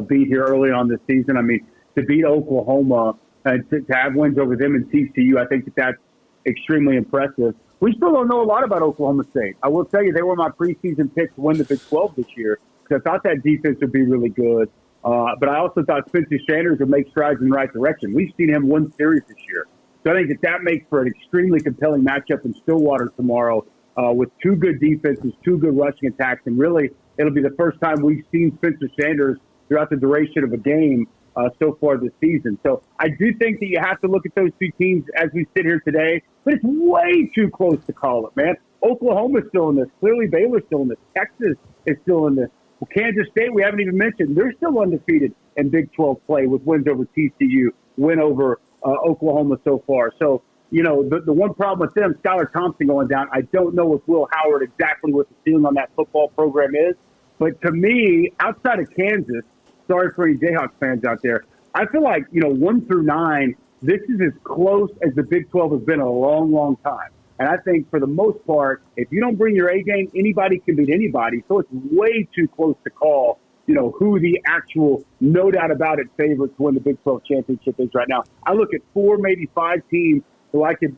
Speaker 10: beat here early on this season. I mean, to beat Oklahoma and to have wins over them and TCU, I think that's extremely impressive. We still don't know a lot about Oklahoma State. I will tell you, they were my preseason pick to win the Big 12 this year because I thought that defense would be really good. But I also thought Spencer Sanders would make strides in the right direction. We've seen him win series this year. So I think that makes for an extremely compelling matchup in Stillwater tomorrow with 2 good defenses, 2 good rushing attacks, and really it'll be the first time we've seen Spencer Sanders throughout the duration of a game so far this season. So I do think that you have to look at those 2 teams as we sit here today, but it's way too close to call it, man. Oklahoma's still in this. Clearly Baylor's still in this. Texas is still in this. Well, Kansas State, we haven't even mentioned. They're still undefeated in Big 12 play with wins over TCU, win over Oklahoma so far. So, the one problem with them, Skylar Thompson going down, I don't know with Will Howard exactly what the ceiling on that football program is. But to me, outside of Kansas, sorry for any Jayhawks fans out there, I feel like, 1 through 9, this is as close as the Big 12 has been in a long, long time. And I think for the most part, if you don't bring your A game, anybody can beat anybody. So it's way too close to call, who the actual, no doubt about it, favorite to win the Big 12 championship is right now. I look at 4, maybe 5 teams who I could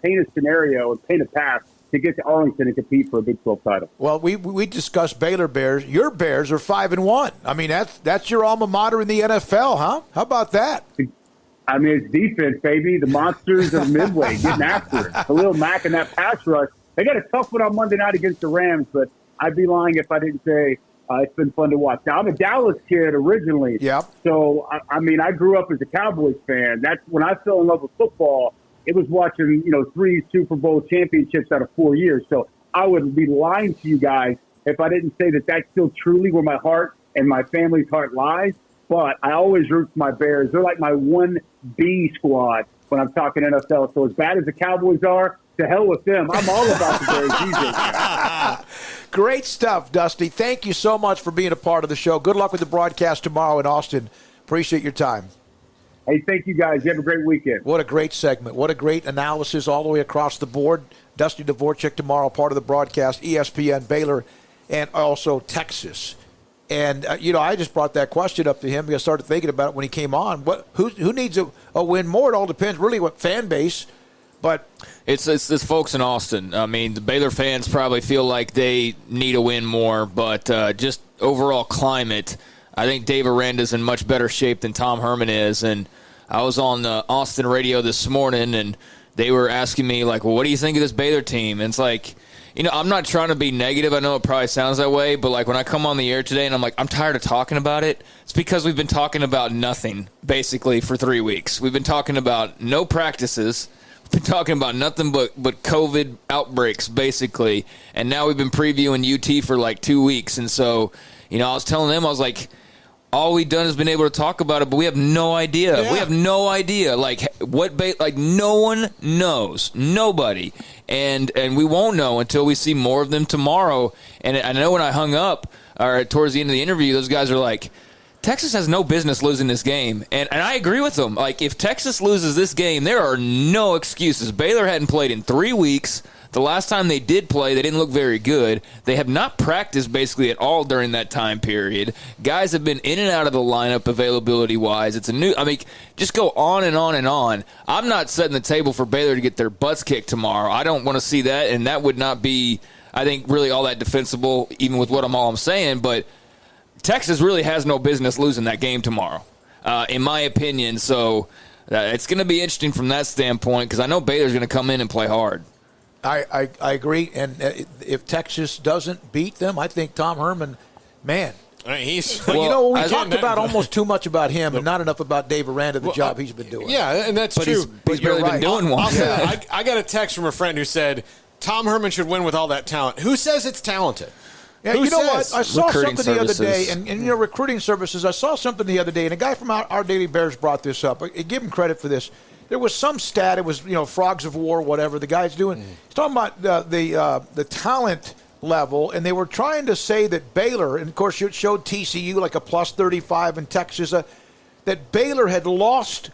Speaker 10: paint a scenario and paint a path to get to Arlington and compete for a Big 12 title.
Speaker 2: Well, we discussed Baylor Bears. Your Bears are 5-1. I mean, that's your alma mater in the NFL, huh? How about that?
Speaker 10: I mean, it's defense, baby. The monsters of Midway getting after it. Khalil Mack and that pass rush. They got a tough one on Monday night against the Rams, but I'd be lying if I didn't say it's been fun to watch. Now, I'm a Dallas kid originally.
Speaker 2: Yep.
Speaker 10: So, I grew up as a Cowboys fan. That's when I fell in love with football. It was watching, 3 Super Bowl championships out of 4 years. So I would be lying to you guys if I didn't say that that's still truly where my heart and my family's heart lies. But I always root for my Bears. They're like my 1B squad when I'm talking NFL. So as bad as the Cowboys are, to hell with them. I'm all about the Bears these days.
Speaker 2: Great stuff, Dusty. Thank you so much for being a part of the show. Good luck with the broadcast tomorrow in Austin. Appreciate your time.
Speaker 10: Hey, thank you, guys. You have a great weekend.
Speaker 2: What a great segment. What a great analysis all the way across the board. Dusty Dvorak tomorrow, part of the broadcast, ESPN, Baylor, and also Texas And, I just brought that question up to him because I started thinking about it when he came on. Who needs a win more? It all depends really what fan base. But
Speaker 5: it's folks in Austin. I mean, the Baylor fans probably feel like they need a win more, but just overall climate, I think Dave Aranda's in much better shape than Tom Herman is. And I was on Austin radio this morning, and they were asking me, like, well, what do you think of this Baylor team? And it's like, I'm not trying to be negative. I know it probably sounds that way, but, like, when I come on the air today and I'm like, I'm tired of talking about it, it's because we've been talking about nothing, basically, for 3 weeks. We've been talking about no practices. Been talking about nothing but COVID outbreaks, basically. And now we've been previewing UT for like 2 weeks. And so, I was telling them, I was like, all we've done is been able to talk about it, but we have no idea. Yeah. We have no idea. Like, no one knows. Nobody. And we won't know until we see more of them tomorrow. And I know when I hung up, or towards the end of the interview, those guys are like, Texas has no business losing this game, and I agree with them. Like, if Texas loses this game, there are no excuses. Baylor hadn't played in 3 weeks. The last time they did play, they didn't look very good. They have not practiced basically at all during that time period. Guys have been in and out of the lineup availability-wise. Just go on and on and on. I'm not setting the table for Baylor to get their butts kicked tomorrow. I don't want to see that, and that would not be, I think, really all that defensible, even with what I'm saying, but Texas really has no business losing that game tomorrow, in my opinion. So it's going to be interesting from that standpoint because I know Baylor's going to come in and play hard.
Speaker 2: I agree. And if Texas doesn't beat them, I think Tom Herman, man.
Speaker 4: We
Speaker 2: talked about almost too much about him and not enough about Dave Aranda, the job he's been doing.
Speaker 4: Yeah, and that's true.
Speaker 5: He's barely been doing one.
Speaker 4: I got a text from a friend who said, Tom Herman should win with all that talent. Who says it's talented?
Speaker 2: Yeah,
Speaker 4: Who
Speaker 2: you know
Speaker 4: says?
Speaker 2: what? I saw
Speaker 5: Recruiting
Speaker 2: something the other day,
Speaker 5: services.
Speaker 2: and recruiting services, I saw something the other day, and a guy from our Daily Bears brought this up. I give him credit for this. There was some stat, it was, Frogs of War, whatever the guy's doing. He's talking about the talent level, and they were trying to say that Baylor, and of course it showed TCU like a plus 35 and Texas, that Baylor had lost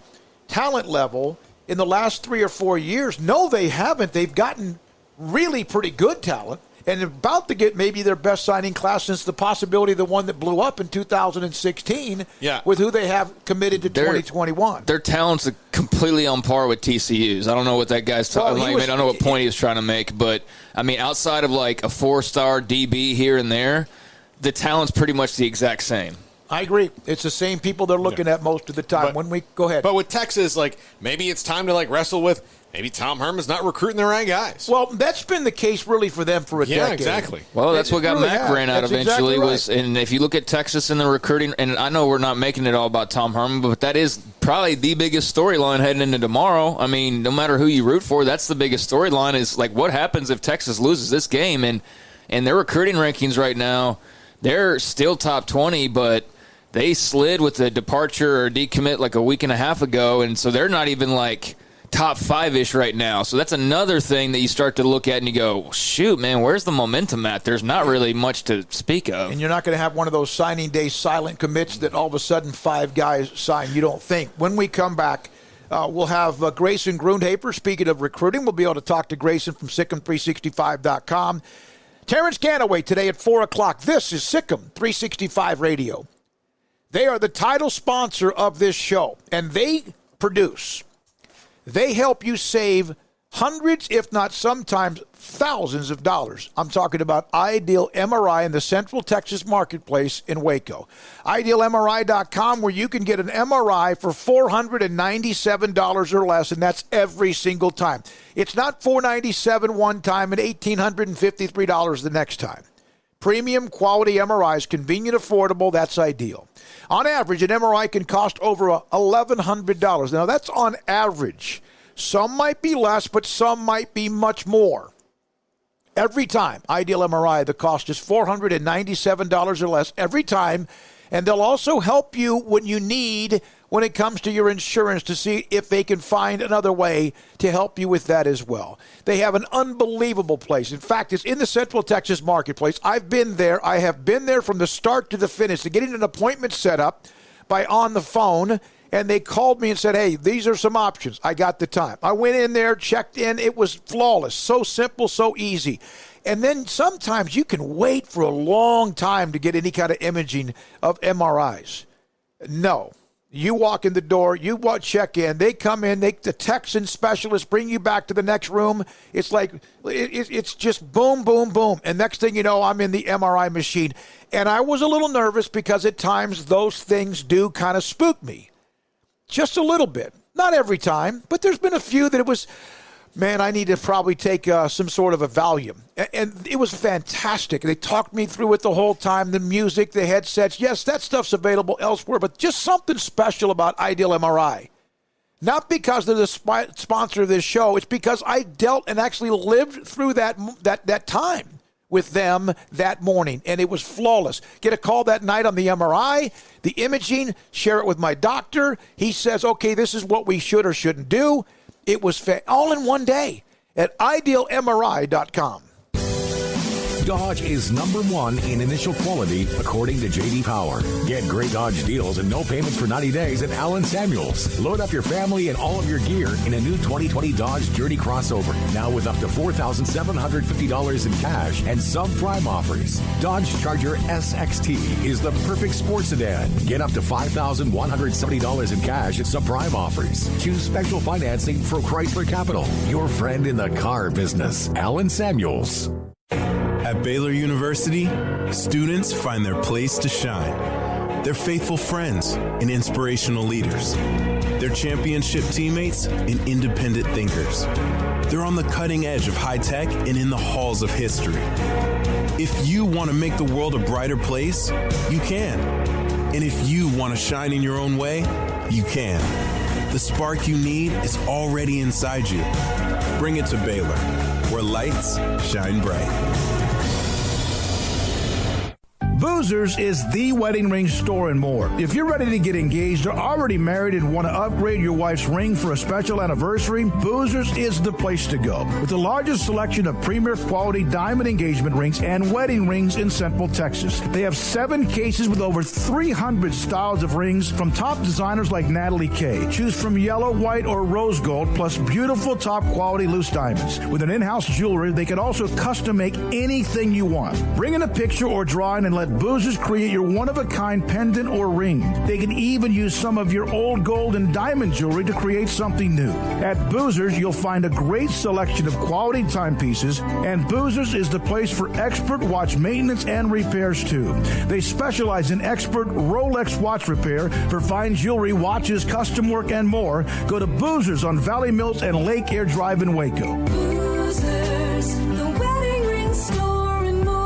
Speaker 2: talent level in the last 3 or 4 years. No, they haven't. They've gotten really pretty good talent. And about to get maybe their best signing class since the possibility of the one that blew up in 2016 with who they have committed to 2021.
Speaker 5: Their talent's completely on par with TCU's. I don't know what that guy's talking about. I don't know what point he was trying to make. But, outside of like a 4-star DB here and there, the talent's pretty much the exact same.
Speaker 2: I agree. It's the same people they're looking at most of the time. Go ahead.
Speaker 4: But with Texas, maybe it's time to wrestle with maybe Tom Herman's not recruiting the right guys.
Speaker 2: Well, that's been the case really for them for a decade.
Speaker 4: Yeah, exactly.
Speaker 5: Well, that's what got
Speaker 2: really
Speaker 5: Mac ran out
Speaker 2: that's
Speaker 5: eventually.
Speaker 2: Exactly right.
Speaker 5: And if you look at Texas and the recruiting, and I know we're not making it all about Tom Herman, but that is probably the biggest storyline heading into tomorrow. No matter who you root for, that's the biggest storyline is what happens if Texas loses this game. And their recruiting rankings right now, they're still top 20, but they slid with the departure or decommit a week and a half ago, and so they're not even top 5-ish right now. So that's another thing that you start to look at and you go, well, shoot, man, where's the momentum at? There's not really much to speak of.
Speaker 2: And you're not going to have one of those signing day silent commits that all of a sudden 5 guys sign, you don't think. When we come back, we'll have Grayson Grundhafer. Speaking of recruiting, we'll be able to talk to Grayson from Sikkim365.com. Terrence Ganaway today at 4 o'clock. This is Sikkim 365 Radio. They are the title sponsor of this show, and they help you save hundreds, if not sometimes thousands of dollars. I'm talking about Ideal MRI in the Central Texas marketplace in Waco. IdealMRI.com, where you can get an MRI for $497 or less, and that's every single time. It's not $497 one time and $1,853 the next time. Premium quality MRIs, convenient, affordable, that's Ideal. On average, an MRI can cost over $1,100. Now, that's on average. Some might be less, but some might be much more. Every time, Ideal MRI, the cost is $497 or less every time. And they'll also help you when it comes to your insurance to see if they can find another way to help you with that as well. They have an unbelievable place. In fact, it's in the Central Texas marketplace. I've been there. I have been there from the start to the finish. To getting an appointment set up by on the phone And they called me and said, hey, these are some options. I got the time. I went in there, checked in. It was flawless. So simple, so easy. And then sometimes you can wait for a long time to get any kind of imaging of MRIs. No. You walk in the door, you check in, they come in, the Texan specialists bring you back to the next room. It's like, it's just boom, boom, boom. And next thing you know, I'm in the MRI machine. And I was a little nervous because at times those things do kind of spook me. Just a little bit. Not every time, but there's been a few that it was, man, I need to probably take some sort of a Valium. And it was fantastic. They talked me through it the whole time, the music, the headsets. Yes, that stuff's available elsewhere, but just something special about Ideal MRI. Not because they're the sponsor of this show. It's because I dealt and actually lived through that time with them that morning, and it was flawless. Get a call that night on the MRI, the imaging, share it with my doctor. He says, okay, this is what we should or shouldn't do. It was all in one day at idealmri.com.
Speaker 3: Dodge is #1 in initial quality, according to J.D. Power. Get great Dodge deals and no payments for 90 days at Allen Samuels. Load up your family and all of your gear in a new 2020 Dodge Journey crossover, now with up to $4,750 in cash and subprime offers. Dodge Charger SXT is the perfect sports sedan. Get up to $5,170 in cash and subprime offers. Choose special financing from Chrysler Capital, your friend in the car business. Allen Samuels.
Speaker 11: At Baylor University, students find their place to shine. They're faithful friends and inspirational leaders. They're championship teammates and independent thinkers. They're on the cutting edge of high tech and in the halls of history. If you want to make the world a brighter place, you can. And if you want to shine in your own way, you can. The spark you need is already inside you. Bring it to Baylor, where lights shine bright.
Speaker 12: Boozers is the wedding ring store and more. If you're ready to get engaged or already married and want to upgrade your wife's ring for a special anniversary, Boozers is the place to go. With the largest selection of premier quality diamond engagement rings and wedding rings in Central Texas. They have 7 cases with over 300 styles of rings from top designers like Natalie Kay. Choose from yellow, white, or rose gold, plus beautiful top quality loose diamonds. With an in-house jeweler, they can also custom make anything you want. Bring in a picture or drawing and let Boozers create your one-of-a-kind pendant or ring. They can even use some of your old gold and diamond jewelry to create something new. At Boozers, you'll find a great selection of quality timepieces, and Boozers is the place for expert watch maintenance and repairs, too. They specialize in expert Rolex watch repair for fine jewelry, watches, custom work, and more. Go to Boozers on Valley Mills and Lake Air Drive in Waco.
Speaker 13: Boozers, the wedding ring store and more.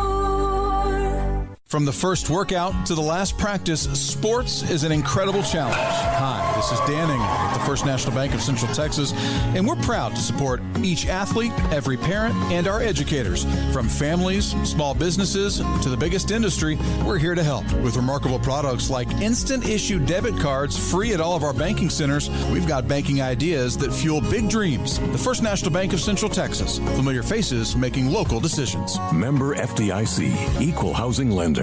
Speaker 14: From the first workout to the last practice, sports is an incredible challenge. Hi, this is Dan Engel with the First National Bank of Central Texas, and we're proud to support each athlete, every parent, and our educators. From families, small businesses, to the biggest industry, we're here to help. With remarkable products like instant issue debit cards free at all of our banking centers, we've got banking ideas that fuel big dreams. The First National Bank of Central Texas. Familiar faces making local decisions.
Speaker 3: Member FDIC, Equal Housing Lender.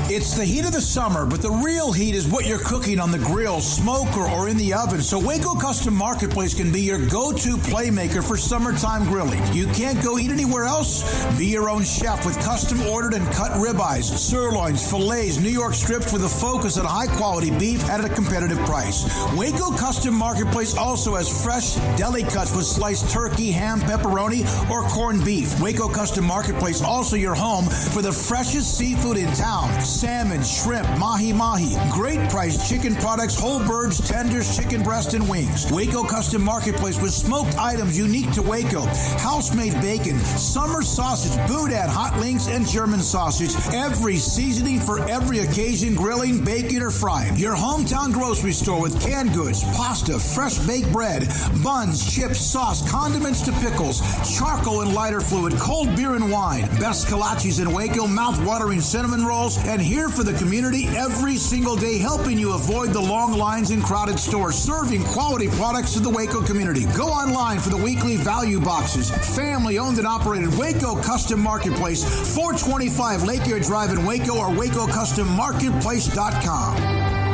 Speaker 15: It's the heat of the summer, but the real heat is what you're cooking on the grill, smoker, or in the oven. So Waco Custom Marketplace can be your go-to playmaker for summertime grilling. You can't go eat anywhere else? Be your own chef with custom-ordered and cut ribeyes, sirloins, fillets, New York strips with a focus on high-quality beef at a competitive price. Waco Custom Marketplace also has fresh deli cuts with sliced turkey, ham, pepperoni, or corned beef. Waco Custom Marketplace also your home for the freshest seafood in town. Salmon, shrimp, mahi-mahi, great priced chicken products, whole birds, tenders, chicken breast, and wings. Waco Custom Marketplace with smoked items unique to Waco, house-made bacon, summer sausage, boudin, hot links, and German sausage. Every seasoning for every occasion, grilling, baking, or frying. Your hometown grocery store with canned goods, pasta, fresh baked bread, buns, chips, sauce, condiments to pickles, charcoal and lighter fluid, cold beer and wine, best kolaches in Waco, mouth-watering cinnamon rolls, and here for the community every single day, helping you avoid the long lines in crowded stores, serving quality products to the Waco community. Go online for the weekly value boxes. Family owned and operated Waco Custom Marketplace, 425 Lake Air Drive in Waco, or WacoCustomMarketplace.com.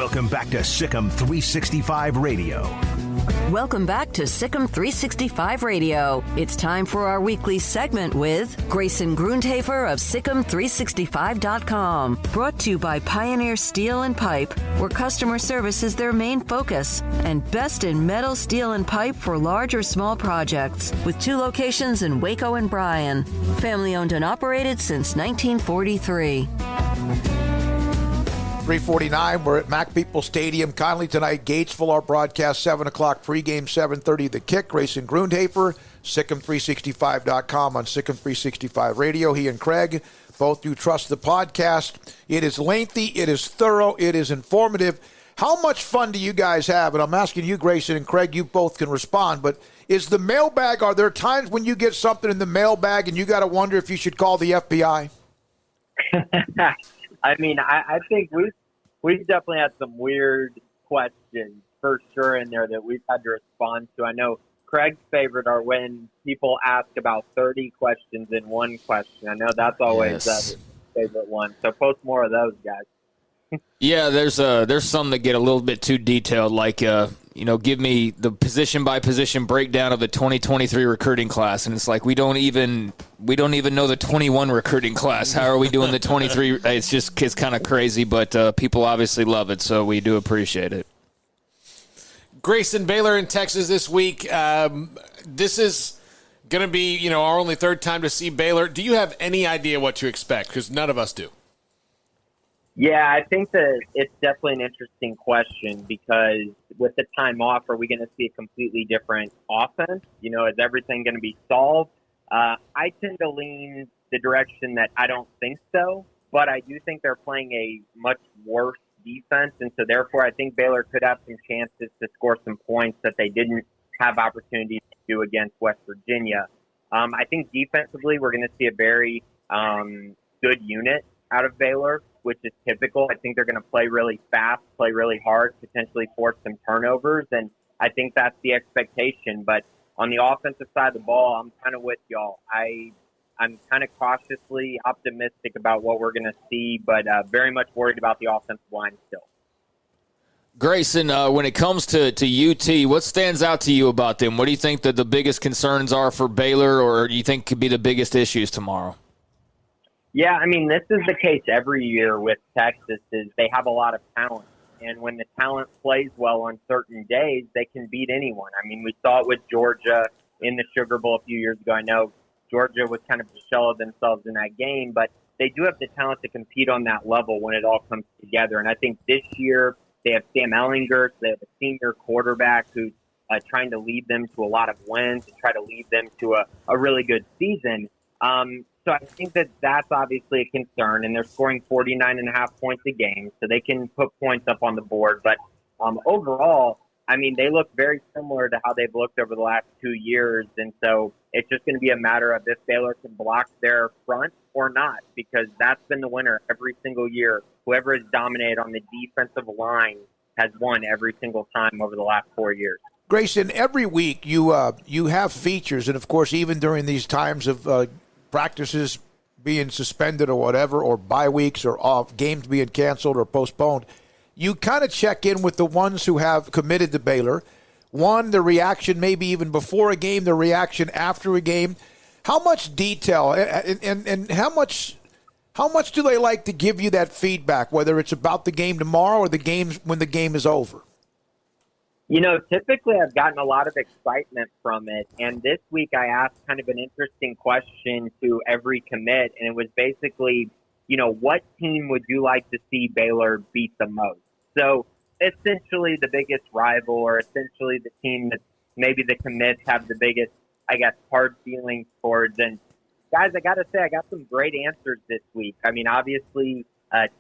Speaker 3: Welcome back to Sikkim 365 Radio.
Speaker 1: Welcome back to Sikkim 365 Radio. It's time for our weekly segment with Grayson Grundhafer of Sikkim365.com. Brought to you by Pioneer Steel and Pipe, where customer service is their main focus, and best in metal, steel, and pipe for large or small projects, with 2 locations in Waco and Bryan. Family owned and operated since 1943.
Speaker 2: 3:49. We're at Mac People Stadium. Conley tonight. Gatesville. Our broadcast 7 o'clock. Pregame 7:30. The Kick. Grayson Grundhafer. Sikkim365.com on Sikkim 365 Radio. He and Craig both do trust the podcast. It is lengthy. It is thorough. It is informative. How much fun do you guys have? And I'm asking you, Grayson and Craig. You both can respond. But is the mailbag? Are there times when you get something in the mailbag and you got to wonder if you should call the FBI?
Speaker 16: I mean, I think we've definitely had some weird questions for sure in there that we've had to respond to. I know Craig's favorite are when people ask about 30 questions in one question. I know that's always his favorite one. So post more of those, guys.
Speaker 5: Yeah, there's some that get a little bit too detailed, like give me the position by position breakdown of the 2023 recruiting class, and it's like we don't even know the 21 recruiting class. How are we doing the 23? It's kind of crazy, but people obviously love it, so we do appreciate it.
Speaker 4: Grayson, Baylor in Texas this week. This is going to be our only third time to see Baylor. Do you have any idea what to expect? Because none of us do.
Speaker 16: Yeah, I think that it's definitely an interesting question because with the time off, are we going to see a completely different offense? Is everything going to be solved? I tend to lean the direction that I don't think so, but I do think they're playing a much worse defense, and so therefore I think Baylor could have some chances to score some points that they didn't have opportunities to do against West Virginia. I think defensively we're going to see a very good unit out of Baylor, which is typical. I think they're going to play really fast, play really hard, potentially force some turnovers, and I think that's the expectation. But on the offensive side of the ball, I'm kind of with y'all. I'm kind of cautiously optimistic about what we're going to see, but very much worried about the offensive line still.
Speaker 5: Grayson, when it comes to UT, what stands out to you about them? What do you think that the biggest concerns are for Baylor, or do you think could be the biggest issues tomorrow?
Speaker 16: Yeah, I mean, this is the case every year with Texas is they have a lot of talent. And when the talent plays well on certain days, they can beat anyone. I mean, we saw it with Georgia in the Sugar Bowl a few years ago. I know Georgia was kind of a shell of themselves in that game, but they do have the talent to compete on that level when it all comes together. And I think this year they have Sam Ehlinger, they have a senior quarterback who's trying to lead them to a lot of wins and try to lead them to a really good season. So I think that that's obviously a concern, and they're scoring 49.5 points a game, so they can put points up on the board. But overall, I mean, they look very similar to how they've looked over the last 2 years, and so it's just going to be a matter of if Baylor can block their front or not, because that's been the winner every single year. Whoever has dominated on the defensive line has won every single time over the last 4 years.
Speaker 2: Grayson, every week you have features, and of course, even during these times of practices being suspended or whatever, or bye weeks or off, games being canceled or postponed, you kind of check in with the ones who have committed to Baylor. One, the reaction maybe even before a game, the reaction after a game. How much detail and how much do they like to give you that feedback, whether it's about the game tomorrow or the games when the game is over?
Speaker 16: Typically I've gotten a lot of excitement from it. And this week I asked kind of an interesting question to every commit. And it was basically, what team would you like to see Baylor beat the most? So essentially the biggest rival, or essentially the team that maybe the commits have the biggest, hard feelings towards. And guys, I got to say, I got some great answers this week. I mean, obviously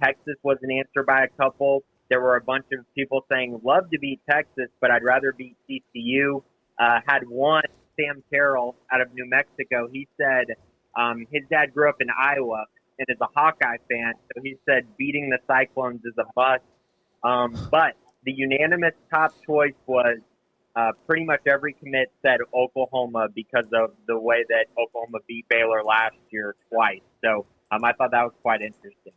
Speaker 16: Texas was an answer by a couple. There were a bunch of people saying, love to beat Texas, but I'd rather beat TCU. Had one, Sam Carroll out of New Mexico. He said his dad grew up in Iowa and is a Hawkeye fan. So he said beating the Cyclones is a must. But the unanimous top choice was pretty much every commit said Oklahoma because of the way that Oklahoma beat Baylor last year twice. So I thought that was quite interesting.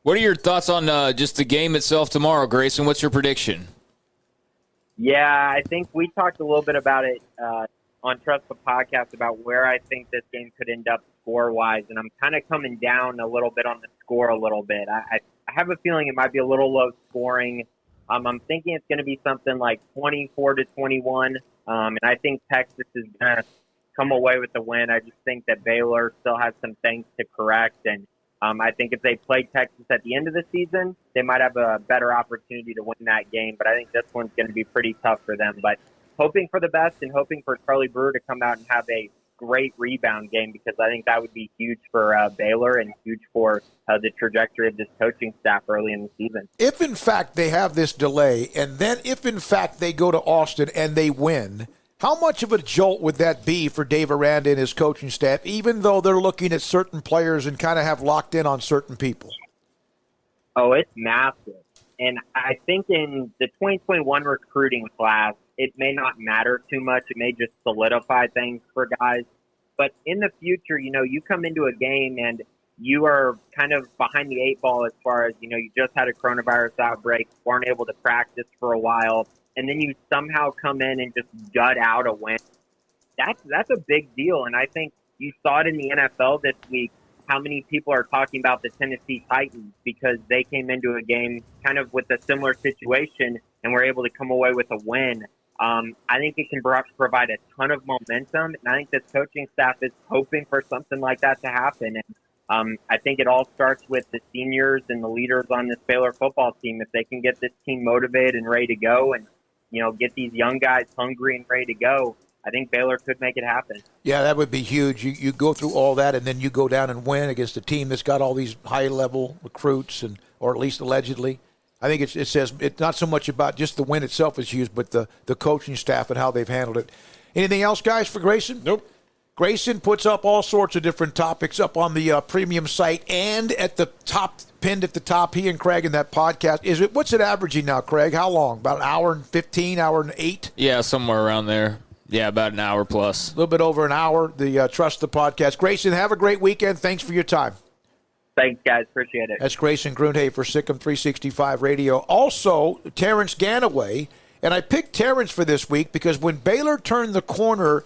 Speaker 5: What are your thoughts on just the game itself tomorrow, Grayson? What's your prediction?
Speaker 16: Yeah, I think we talked a little bit about it on Trust the Podcast about where I think this game could end up score-wise, and I'm kind of coming down a little bit on the score a little bit. I have a feeling it might be a little low scoring. I'm thinking it's going to be something like 24-21, and I think Texas is going to come away with the win. I just think that Baylor still has some things to correct, and I think if they play Texas at the end of the season, they might have a better opportunity to win that game, but I think this one's going to be pretty tough for them. But hoping for the best and hoping for Charlie Brewer to come out and have a great rebound game, because I think that would be huge for Baylor and huge for the trajectory of this coaching staff early in the season.
Speaker 2: If, in fact, they have this delay, and then if, in fact, they go to Austin and they win, how much of a jolt would that be for Dave Aranda and his coaching staff, even though they're looking at certain players and kind of have locked in on certain people?
Speaker 16: Oh, it's massive. And I think in the 2021 recruiting class, it may not matter too much. It may just solidify things for guys. But in the future, you come into a game and you are kind of behind the eight ball as far as, you just had a coronavirus outbreak, weren't able to practice for a while, and then you somehow come in and just gut out a win. That's a big deal. And I think you saw it in the NFL this week, how many people are talking about the Tennessee Titans because they came into a game kind of with a similar situation and were able to come away with a win. I think it can provide a ton of momentum, and I think this coaching staff is hoping for something like that to happen. And I think it all starts with the seniors and the leaders on this Baylor football team. If they can get this team motivated and ready to go and, get these young guys hungry and ready to go, I think Baylor could make it happen. Yeah, that would be huge. You go through all that, and then you go down and win against a team that's got all these high-level recruits, or at least allegedly. I think it says it's not so much about just the win itself is huge, but the coaching staff and how they've handled it. Anything else, guys, for Grayson? Nope. Grayson puts up all sorts of different topics up on the premium site and at the top, pinned at the top. He and Craig in that podcast. What's it averaging now, Craig? How long? About an hour and 15, hour and 8?
Speaker 5: Yeah, somewhere around there. Yeah, about an hour plus.
Speaker 2: A little bit over an hour, the Trust the Podcast. Grayson, have a great weekend. Thanks for your time.
Speaker 16: Thanks, guys. Appreciate it.
Speaker 2: That's Grayson Grunhay for Sikkim 365 Radio. Also, Terrence Ganaway. And I picked Terrence for this week because when Baylor turned the corner,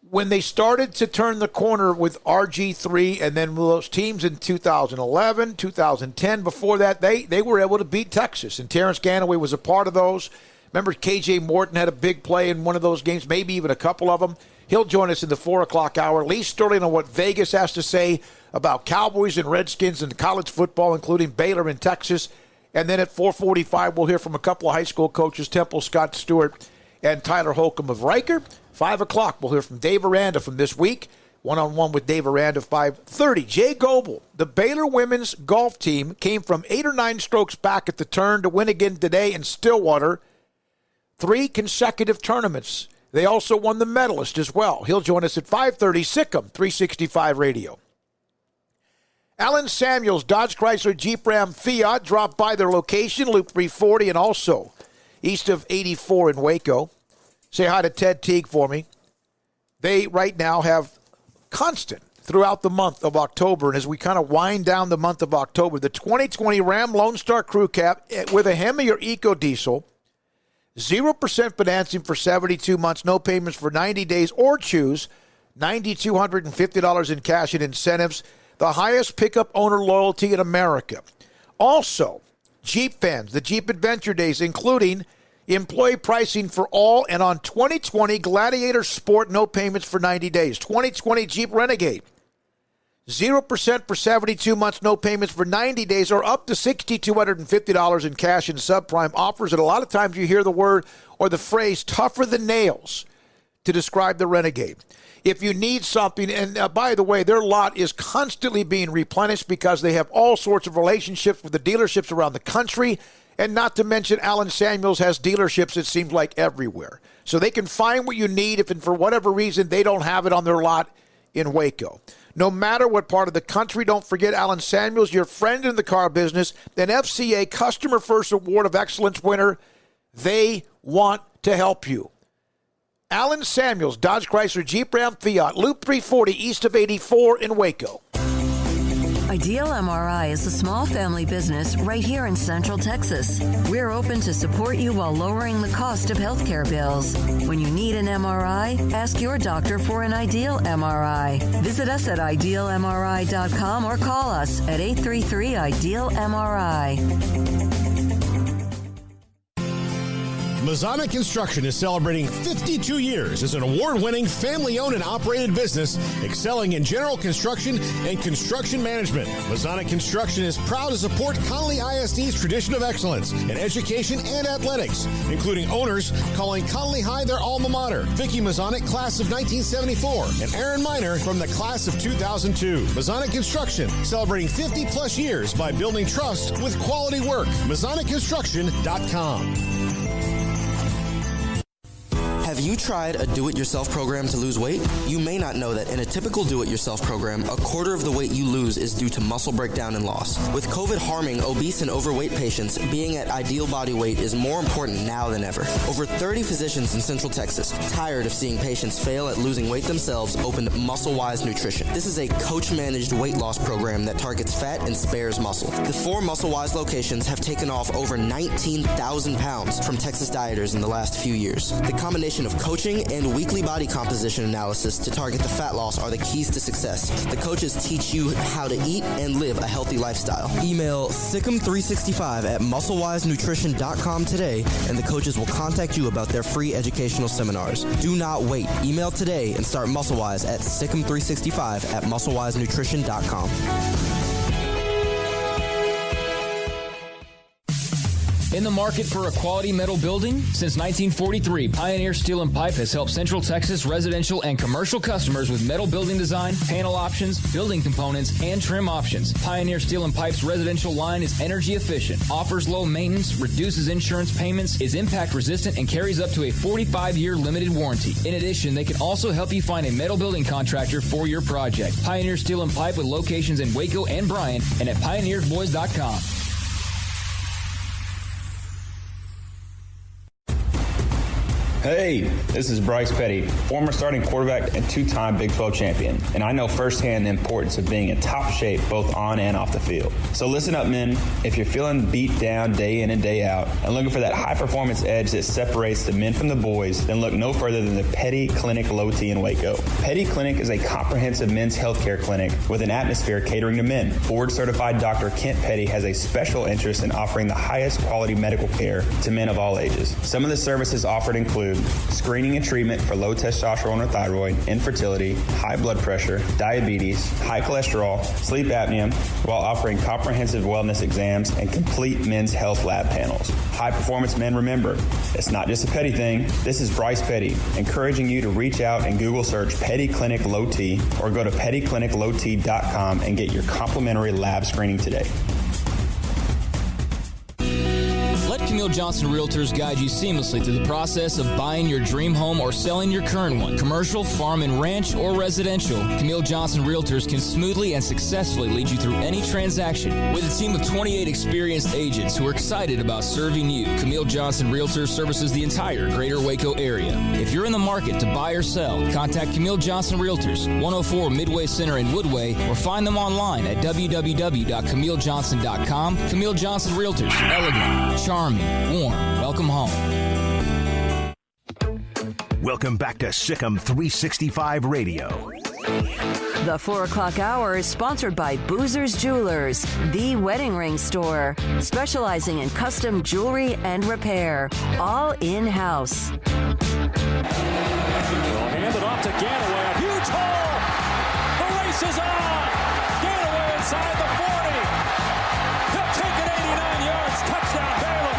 Speaker 2: when they started to turn the corner with RG3 and then those teams in 2011, 2010, before that, they were able to beat Texas. And Terrence Ganaway was a part of those. Remember, K.J. Morton had a big play in one of those games, maybe even a couple of them. He'll join us in the 4 o'clock hour. Lee Sterling on what Vegas has to say about Cowboys and Redskins and college football, including Baylor and Texas. And then at 4:45, we'll hear from a couple of high school coaches, Temple Scott Stewart and Tyler Holcomb of Riker. 5 o'clock, we'll hear from Dave Aranda from this week. One-on-one with Dave Aranda, 5:30. Jay Goebel, the Baylor women's golf team, came from 8 or 9 strokes back at the turn to win again today in Stillwater. 3 consecutive tournaments. They also won the medalist as well. He'll join us at 5:30, Sikkim 365 Radio. Alan Samuels, Dodge Chrysler Jeep Ram Fiat, dropped by their location, Loop 340, and also east of 84 in Waco. Say hi to Ted Teague for me. They right now have constant throughout the month of October, and as we kind of wind down the month of October, the 2020 Ram Lone Star Crew Cab with a Hemi or Eco Diesel, 0% financing for 72 months, no payments for 90 days, or choose $9,250 in cash and incentives, the highest pickup owner loyalty in America. Also, Jeep fans, the Jeep Adventure Days, including employee pricing for all and on 2020 Gladiator Sport, no payments for 90 days. 2020 Jeep Renegade, 0% for 72 months, no payments for 90 days, or up to $6,250 in cash and subprime offers. And a lot of times you hear the word or the phrase tougher than nails to describe the Renegade. If you need something, and by the way, their lot is constantly being replenished because they have all sorts of relationships with the dealerships around the country, and not to mention Alan Samuels has dealerships, it seems like, everywhere. So they can find what you need if, and for whatever reason, they don't have it on their lot in Waco. No matter what part of the country, don't forget Alan Samuels, your friend in the car business, an FCA Customer First Award of Excellence winner. They want to help you. Alan Samuels, Dodge Chrysler Jeep Ram Fiat, Loop 340 east of 84 in Waco.
Speaker 1: A Ideal MRI is a small family business right here in Central Texas. We're open to support you while lowering the cost of healthcare bills. When you need an MRI, ask your doctor for an Ideal MRI. Visit us at idealmri.com or call us at 833-IDEAL-MRI.
Speaker 7: Mazzana Construction is celebrating 52 years as an award-winning, family-owned and operated business excelling in general construction and construction management. Mazzana Construction is proud to support Connolly ISD's tradition of excellence in education and athletics, including owners calling Connolly High their alma mater, Vicky Mazzana, class of 1974, and Aaron Miner from the class of 2002. Mazzana Construction, celebrating 50-plus years by building trust with quality work. MazzanaConstruction.com.
Speaker 17: Have you tried a do-it-yourself program to lose weight? You may not know that in a typical do-it-yourself program, a quarter of the weight you lose is due to muscle breakdown and loss. With COVID harming obese and overweight patients, being at ideal body weight is more important now than ever. Over 30 physicians in Central Texas, tired of seeing patients fail at losing weight themselves, opened Muscle-Wise Nutrition. This is a coach-managed weight loss program that targets fat and spares muscle. The 4 Muscle-Wise locations have taken off over 19,000 pounds from Texas dieters in the last few years. The combination of coaching and weekly body composition analysis to target the fat loss are the keys to success. The coaches teach you how to eat and live a healthy lifestyle. Email Sikkim365 at musclewisenutrition.com today, and the coaches will contact you about their free educational seminars. Do not wait. Email today and start MuscleWise at Sikkim365 at musclewisenutrition.com.
Speaker 8: In the market for a quality metal building? Since 1943, Pioneer Steel and Pipe has helped Central Texas residential and commercial customers with metal building design, panel options, building components, and trim options. Pioneer Steel and Pipe's residential line is energy efficient, offers low maintenance, reduces insurance payments, is impact resistant, and carries up to a 45-year limited warranty. In addition, they can also help you find a metal building contractor for your project. Pioneer Steel and Pipe with locations in Waco and Bryan and at pioneersboys.com.
Speaker 18: Hey, this is Bryce Petty, former starting quarterback and 2-time Big 12 champion, and I know firsthand the importance of being in top shape both on and off the field. So listen up, men. If you're feeling beat down day in and day out and looking for that high-performance edge that separates the men from the boys, then look no further than the Petty Clinic Low T in Waco. Petty Clinic is a comprehensive men's healthcare clinic with an atmosphere catering to men. Board-certified Dr. Kent Petty has a special interest in offering the highest quality medical care to men of all ages. Some of the services offered include screening and treatment for low testosterone or thyroid, infertility, high blood pressure, diabetes, high cholesterol, sleep apnea, while offering comprehensive wellness exams and complete men's health lab panels. High performance men, remember, it's not just a Petty thing. This is Bryce Petty, encouraging you to reach out and Google search Petty Clinic Low T or go to pettycliniclowt.com and get your complimentary lab screening today.
Speaker 8: Let Camille Johnson Realtors guide you seamlessly through the process of buying your dream home or selling your current one. Commercial, farm and ranch, or residential, Camille Johnson Realtors can smoothly and successfully lead you through any transaction. With a team of 28 experienced agents who are excited about serving you, Camille Johnson Realtors services the entire greater Waco area. If you're in the market to buy or sell, contact Camille Johnson Realtors, 104 Midway Center in Woodway, or find them online at www.camillejohnson.com. Camille Johnson Realtors, elegant, charming, warm. Welcome home.
Speaker 3: Welcome back to Sikkim 365 Radio.
Speaker 1: The 4 o'clock hour is sponsored by Boozer's Jewelers, the wedding ring store, specializing in custom jewelry and repair, all in-house.
Speaker 19: We'll hand it off to Ganaway. A huge hole! The race is on! Ganaway inside the 40. He'll take it 89 yards. Touchdown, Baylor.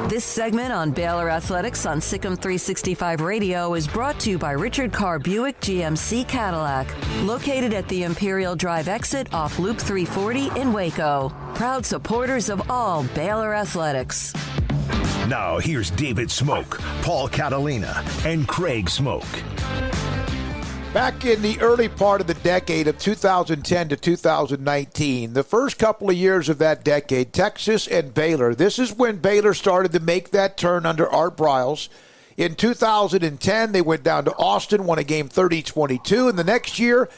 Speaker 1: This segment on Baylor Athletics on Sikkim 365 Radio is brought to you by Richard Carr Buick GMC Cadillac, located at the Imperial Drive exit off Loop 340 in Waco. Proud supporters of all Baylor Athletics.
Speaker 3: Now here's David Smoke, Paul Catalina, and Craig Smoke.
Speaker 2: Back in the early part of the decade of 2010 to 2019, the first couple of years of that decade, Texas and Baylor, this is when Baylor started to make that turn under Art Briles. In 2010, they went down to Austin, won a game 30-22, and the next year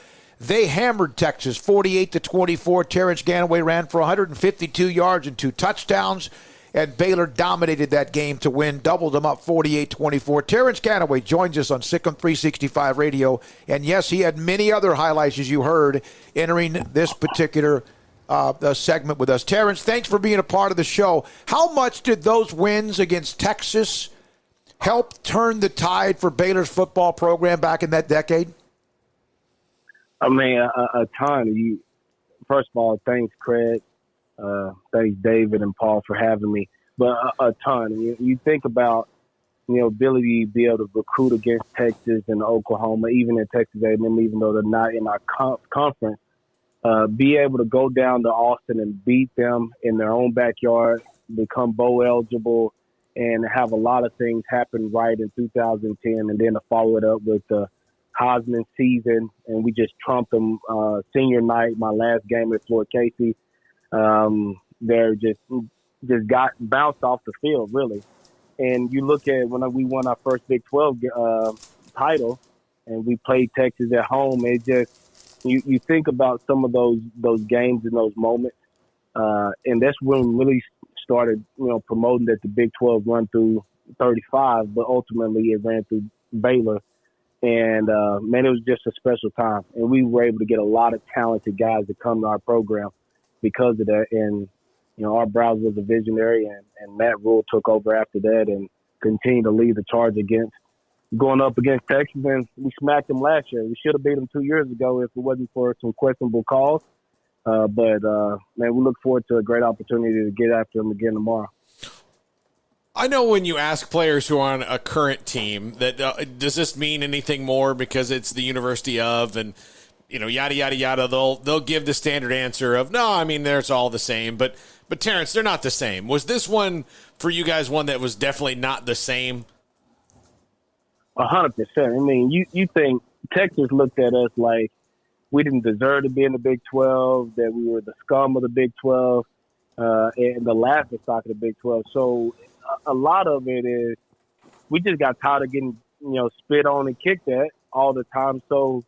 Speaker 2: they hammered Texas 48-24. Terrence Ganaway ran for 152 yards and 2 touchdowns, and Baylor dominated that game to win, doubled them up 48-24. Terrence Ganaway joins us on Sikkim 365 Radio, and yes, he had many other highlights, as you heard, entering this particular segment with us. Terrence, thanks for being a part of the show. How much did those wins against Texas help turn the tide for Baylor's football program back in that decade?
Speaker 20: I mean, a ton. First of all, thanks, Craig. Thanks, David and Paul, for having me. But a ton. You think about, ability to be able to recruit against Texas and Oklahoma, even in Texas A&M, even though they're not in our conference. Be able to go down to Austin and beat them in their own backyard, become bowl eligible, and have a lot of things happen right in 2010, and then to follow it up with the Heisman season, and we just trumped them senior night, my last game at Floyd Casey. They're just got bounced off the field, really. And you look at when we won our first Big 12 title, and we played Texas at home. It just you think about some of those games and those moments, and that's when we really started, promoting that the Big 12 run through 35, but ultimately it ran through Baylor. And, man, it was just a special time. And we were able to get a lot of talented guys to come to our program because of that. And, our Browse was a visionary, and Matt Rule took over after that and continued to lead the charge going up against Texas. And we smacked them last year. We should have beat them 2 years ago if it wasn't for some questionable calls. But man, we look forward to a great opportunity to get after them again tomorrow.
Speaker 4: I know when you ask players who are on a current team that does this mean anything more because it's the University of, and yada yada yada, they'll give the standard answer of no, I mean there's all the same. But Terrence, they're not the same. Was this one for you guys one that was definitely not the same?
Speaker 20: 100%. I mean, you think Texas looked at us like we didn't deserve to be in the Big 12, that we were the scum of the Big 12, and the laughingstock of the Big 12. So a lot of it is we just got tired of getting, spit on and kicked at all the time. So,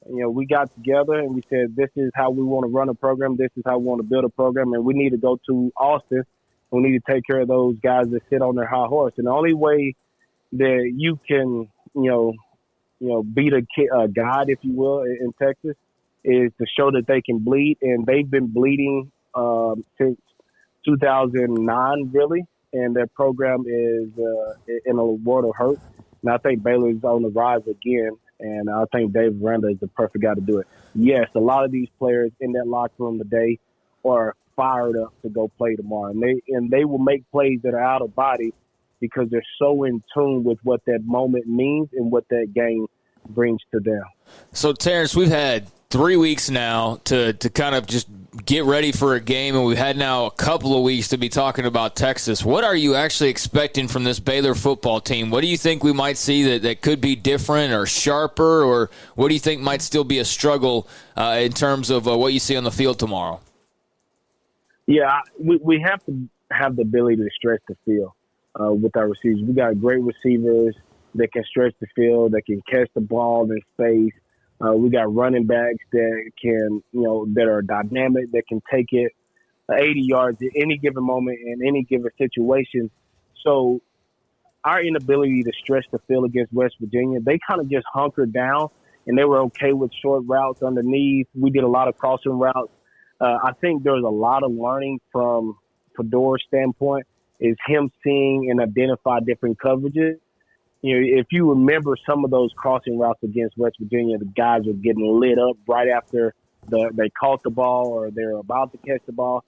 Speaker 20: we got together and we said, this is how we want to run a program. This is how we want to build a program. And we need to go to Austin. We need to take care of those guys that sit on their high horse. And the only way that you can, beat a guide, if you will, in Texas is to show that they can bleed. And they've been bleeding since 2009, really. And their program is in a world of hurt. And I think Baylor is on the rise again. And I think Dave Aranda is the perfect guy to do it. Yes, a lot of these players in that locker room today are fired up to go play tomorrow. And they will make plays that are out of body because they're so in tune with what that moment means and what that game brings to them.
Speaker 5: So, Terrence, we've had 3 weeks now to kind of just get ready for a game, and we've had now a couple of weeks to be talking about Texas. What are you actually expecting from this Baylor football team? What do you think we might see that could be different or sharper, or what do you think might still be a struggle in terms of what you see on the field tomorrow?
Speaker 20: Yeah, we have to have the ability to stretch the field with our receivers. We got great receivers that can stretch the field, that can catch the ball in space. We got running backs that can, that are dynamic, that can take it 80 yards at any given moment in any given situation. So our inability to stretch the field against West Virginia, they kind of just hunkered down, and they were okay with short routes underneath. We did a lot of crossing routes. I think there's a lot of learning from Fedora's standpoint is him seeing and identify different coverages. If you remember some of those crossing routes against West Virginia, the guys were getting lit up right after they caught the ball or they're about to catch the ball.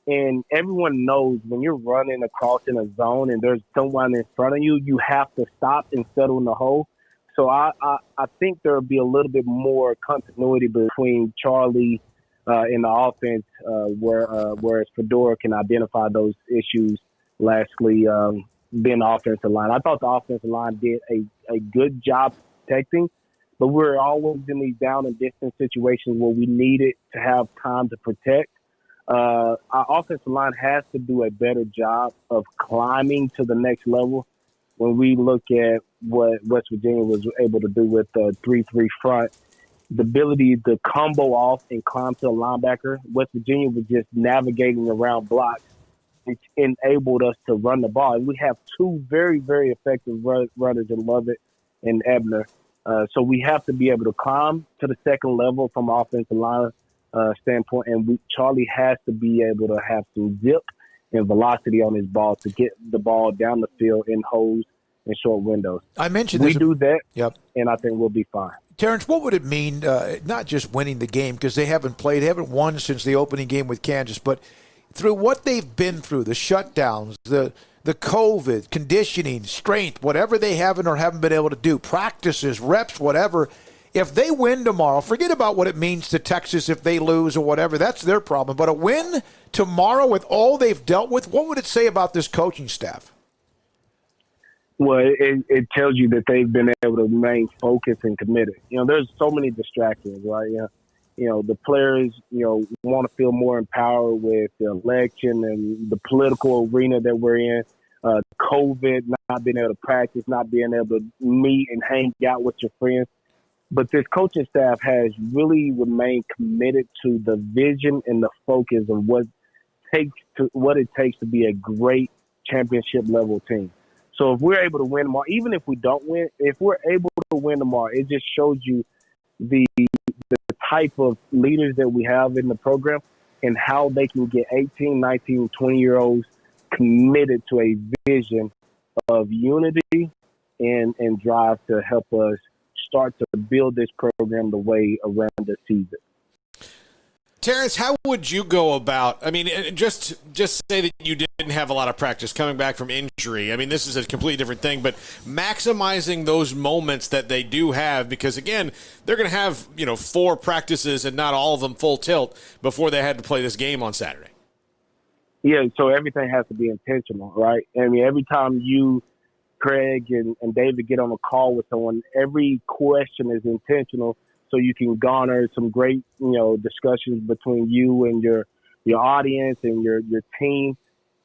Speaker 20: And everyone knows when you're running across in a zone and there's someone in front of you, you have to stop and settle in the hole. So I think there'll be a little bit more continuity between Charlie in the offense, whereas Fedora can identify those issues. Lastly, being the offensive line. I thought the offensive line did a good job protecting, but we're always in these down and distance situations where we needed to have time to protect. Our offensive line has to do a better job of climbing to the next level. when we look at what West Virginia was able to do with the 3-3 front, the ability to combo off and climb to a linebacker, West Virginia was just navigating around blocks, which enabled us to run the ball. And we have two very, very effective runners in Lovett and Ebner. So we have to be able to climb to the second level from an offensive line standpoint, and Charlie has to be able to have some zip and velocity on his ball to get the ball down the field in holes and short windows.
Speaker 2: I mentioned
Speaker 20: we
Speaker 2: this.
Speaker 20: do that,
Speaker 2: Yep.
Speaker 20: and I think we'll be fine.
Speaker 2: Terrence, what would it mean, not just winning the game, because they haven't won since the opening game with Kansas, but through what they've been through, the shutdowns, the COVID, conditioning, strength, whatever they haven't or haven't been able to do, practices, reps, whatever, if they win tomorrow, forget about what it means to Texas if they lose or whatever. That's their problem. But a win tomorrow with all they've dealt with, what would it say about this coaching staff?
Speaker 20: Well, it tells you that they've been able to remain focused and committed. There's so many distractions, right? The players, want to feel more empowered with the election and the political arena that we're in. COVID, not being able to practice, not being able to meet and hang out with your friends. But this coaching staff has really remained committed to the vision and the focus of what it takes to be a great championship level team. So if we're able to win tomorrow, even if we don't win, if we're able to win tomorrow, it just shows you the type of leaders that we have in the program and how they can get 18, 19, 20-year-olds committed to a vision of unity and drive to help us start to build this program the way around the season.
Speaker 4: Terrence, how would you go about, just say that you didn't have a lot of practice coming back from injury. This is a completely different thing, but maximizing those moments that they do have, because again, they're going to have, 4 practices and not all of them full tilt before they had to play this game on Saturday.
Speaker 20: Yeah, so everything has to be intentional, right? Every time you, Craig and David get on a call with someone, every question is intentional so you can garner some great, discussions between you and your audience and your team.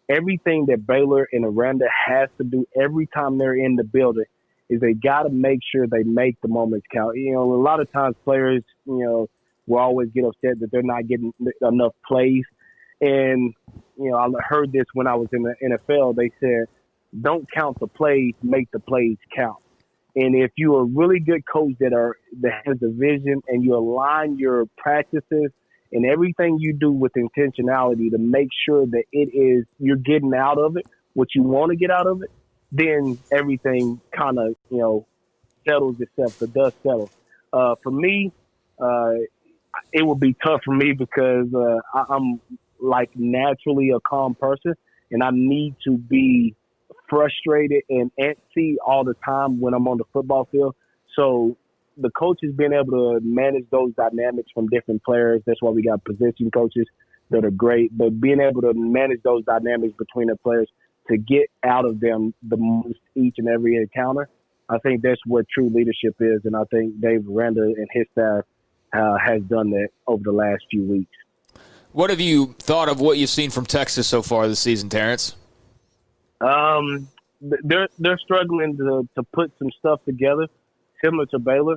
Speaker 20: Everything that Baylor and Aranda has to do every time they're in the building is they got to make sure they make the moments count. A lot of times players, will always get upset that they're not getting enough plays. And, I heard this when I was in the NFL. They said, don't count the plays, make the plays count. And if you're a really good coach that has the vision and you align your practices and everything you do with intentionality to make sure that you're getting out of it what you want to get out of it, then everything kind of, settles itself. The dust settles. For me, it would be tough for me because I'm like naturally a calm person and I need to be frustrated and antsy all the time when I'm on the football field. So the coaches being able to manage those dynamics from different players, that's why we got position coaches that are great, but being able to manage those dynamics between the players to get out of them the most each and every encounter, I think that's what true leadership is. And I think Dave Aranda and his staff has done that over the last few weeks.
Speaker 5: What have you thought of what you've seen from Texas so far this season, Terrence?
Speaker 20: They're struggling to put some stuff together, similar to Baylor.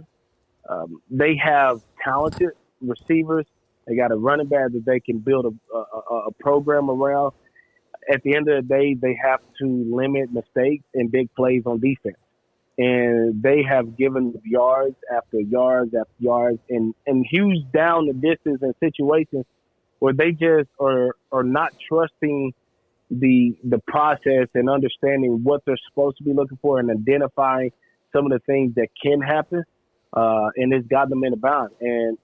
Speaker 20: They have talented receivers. They got a running back that they can build a program around. At the end of the day, they have to limit mistakes and big plays on defense. And they have given yards after yards after yards and huge down the distance in situations where they just are not trusting the process and understanding what they're supposed to be looking for and identifying some of the things that can happen. And it's got them in a bind. And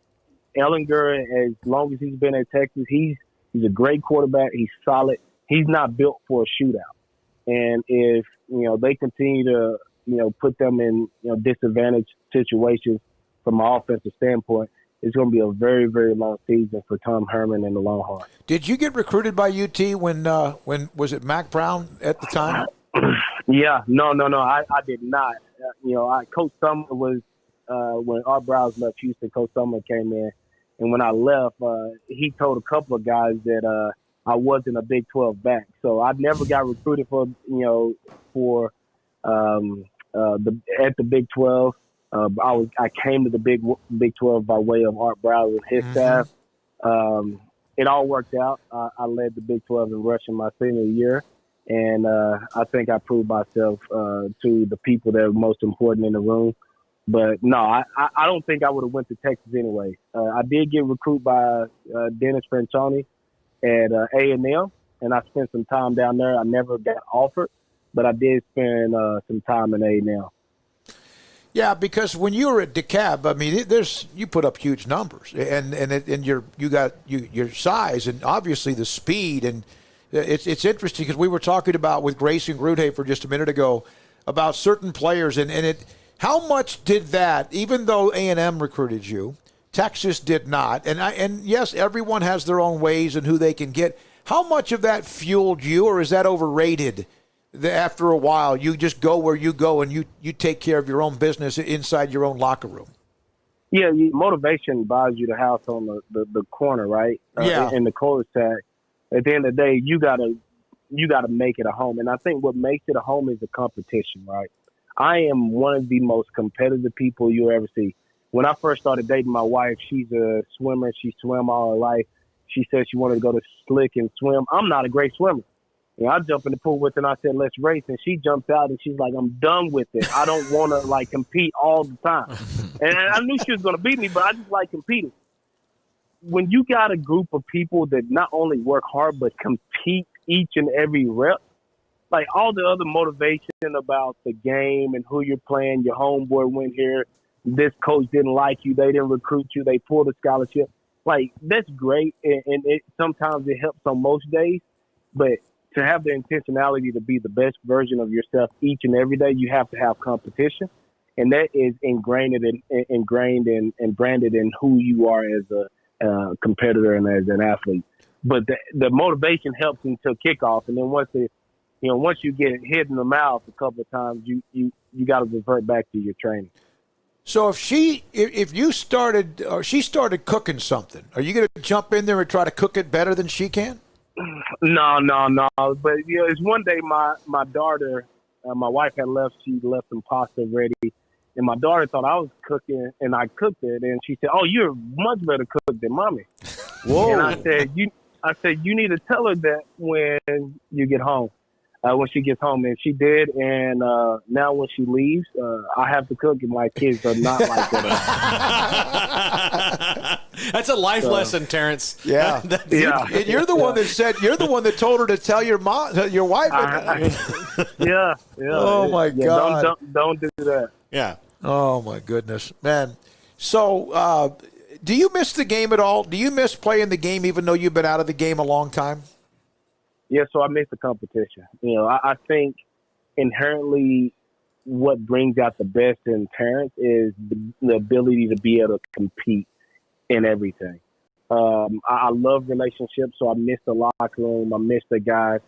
Speaker 20: Ellinger, as long as he's been at Texas, he's a great quarterback. He's solid. He's not built for a shootout. And if, they continue to, put them in, disadvantaged situations from an offensive standpoint, it's going to be a very, very long season for Tom Herman and the Longhorns.
Speaker 2: Did you get recruited by UT when was it Mac Brown at the time?
Speaker 20: Yeah, no, I did not. Coach Summer was when Art Browse left Houston. Coach Summer came in, and when I left, he told a couple of guys that I wasn't a Big 12 back, so I never got recruited for at the Big 12. I came to the Big 12 by way of Art Browder and his staff. It all worked out. I led the Big 12 in rushing my senior year, and I think I proved myself to the people that are most important in the room. But no, I don't think I would have went to Texas anyway. I did get recruited by Dennis Franchione at A&M, and I spent some time down there. I never got offered, but I did spend some time in A&M.
Speaker 2: Yeah, because when you were at DeKalb, I mean, you put up huge numbers, and you got your size and obviously the speed, and it's interesting because we were talking about with Grayson Grudhay just a minute ago about certain players, and how much did that, even though A&M recruited you, Texas did not, and yes, everyone has their own ways and who they can get. How much of that fueled you, or is that overrated? After a while, you just go where you go and you take care of your own business inside your own locker room.
Speaker 20: Yeah, motivation buys you the house on the corner, right? In the cul-de-sac. At the end of the day, you gotta make it a home, and I think what makes it a home is the competition, right? I am one of the most competitive people you'll ever see. When I first started dating my wife, she's a swimmer. She swam all her life. She said she wanted to go to Slick and swim. I'm not a great swimmer. I jump in the pool with her and I said, let's race. And she jumps out and she's like, I'm done with it. I don't want to compete all the time. And I knew she was going to beat me, but I just like competing. When you got a group of people that not only work hard, but compete each and every rep, like all the other motivation about the game and who you're playing, your homeboy went here, this coach didn't like you, they didn't recruit you, they pulled a scholarship. Like, that's great. And sometimes it helps on most days, but to have the intentionality to be the best version of yourself each and every day, you have to have competition, and that is ingrained and branded in who you are as a competitor and as an athlete. But the motivation helps until kickoff, and then once you get hit in the mouth a couple of times, you got to revert back to your training.
Speaker 2: So if she started cooking something, are you going to jump in there and try to cook it better than she can?
Speaker 20: No. But it's one day my daughter, my wife had left. She left some pasta ready, and my daughter thought I was cooking, and I cooked it. And she said, "Oh, you're a much better cook than mommy." Whoa! And I said, you need to tell her that when you get home, when she gets home, and she did. And now when she leaves, I have to cook, and my kids are not like that.
Speaker 4: That's a life lesson, Terrence.
Speaker 2: Yeah. And you're the one that said, you're the one that told her to tell your mom, your wife.
Speaker 20: Yeah.
Speaker 2: Oh my God.
Speaker 20: Don't do that.
Speaker 4: Yeah.
Speaker 2: Oh my goodness, man. So, do you miss the game at all? Do you miss playing the game even though you've been out of the game a long time?
Speaker 20: Yeah, so I miss the competition. I think inherently what brings out the best in parents is the ability to be able to compete in everything. I love relationships, so I miss the locker room. I miss the guys.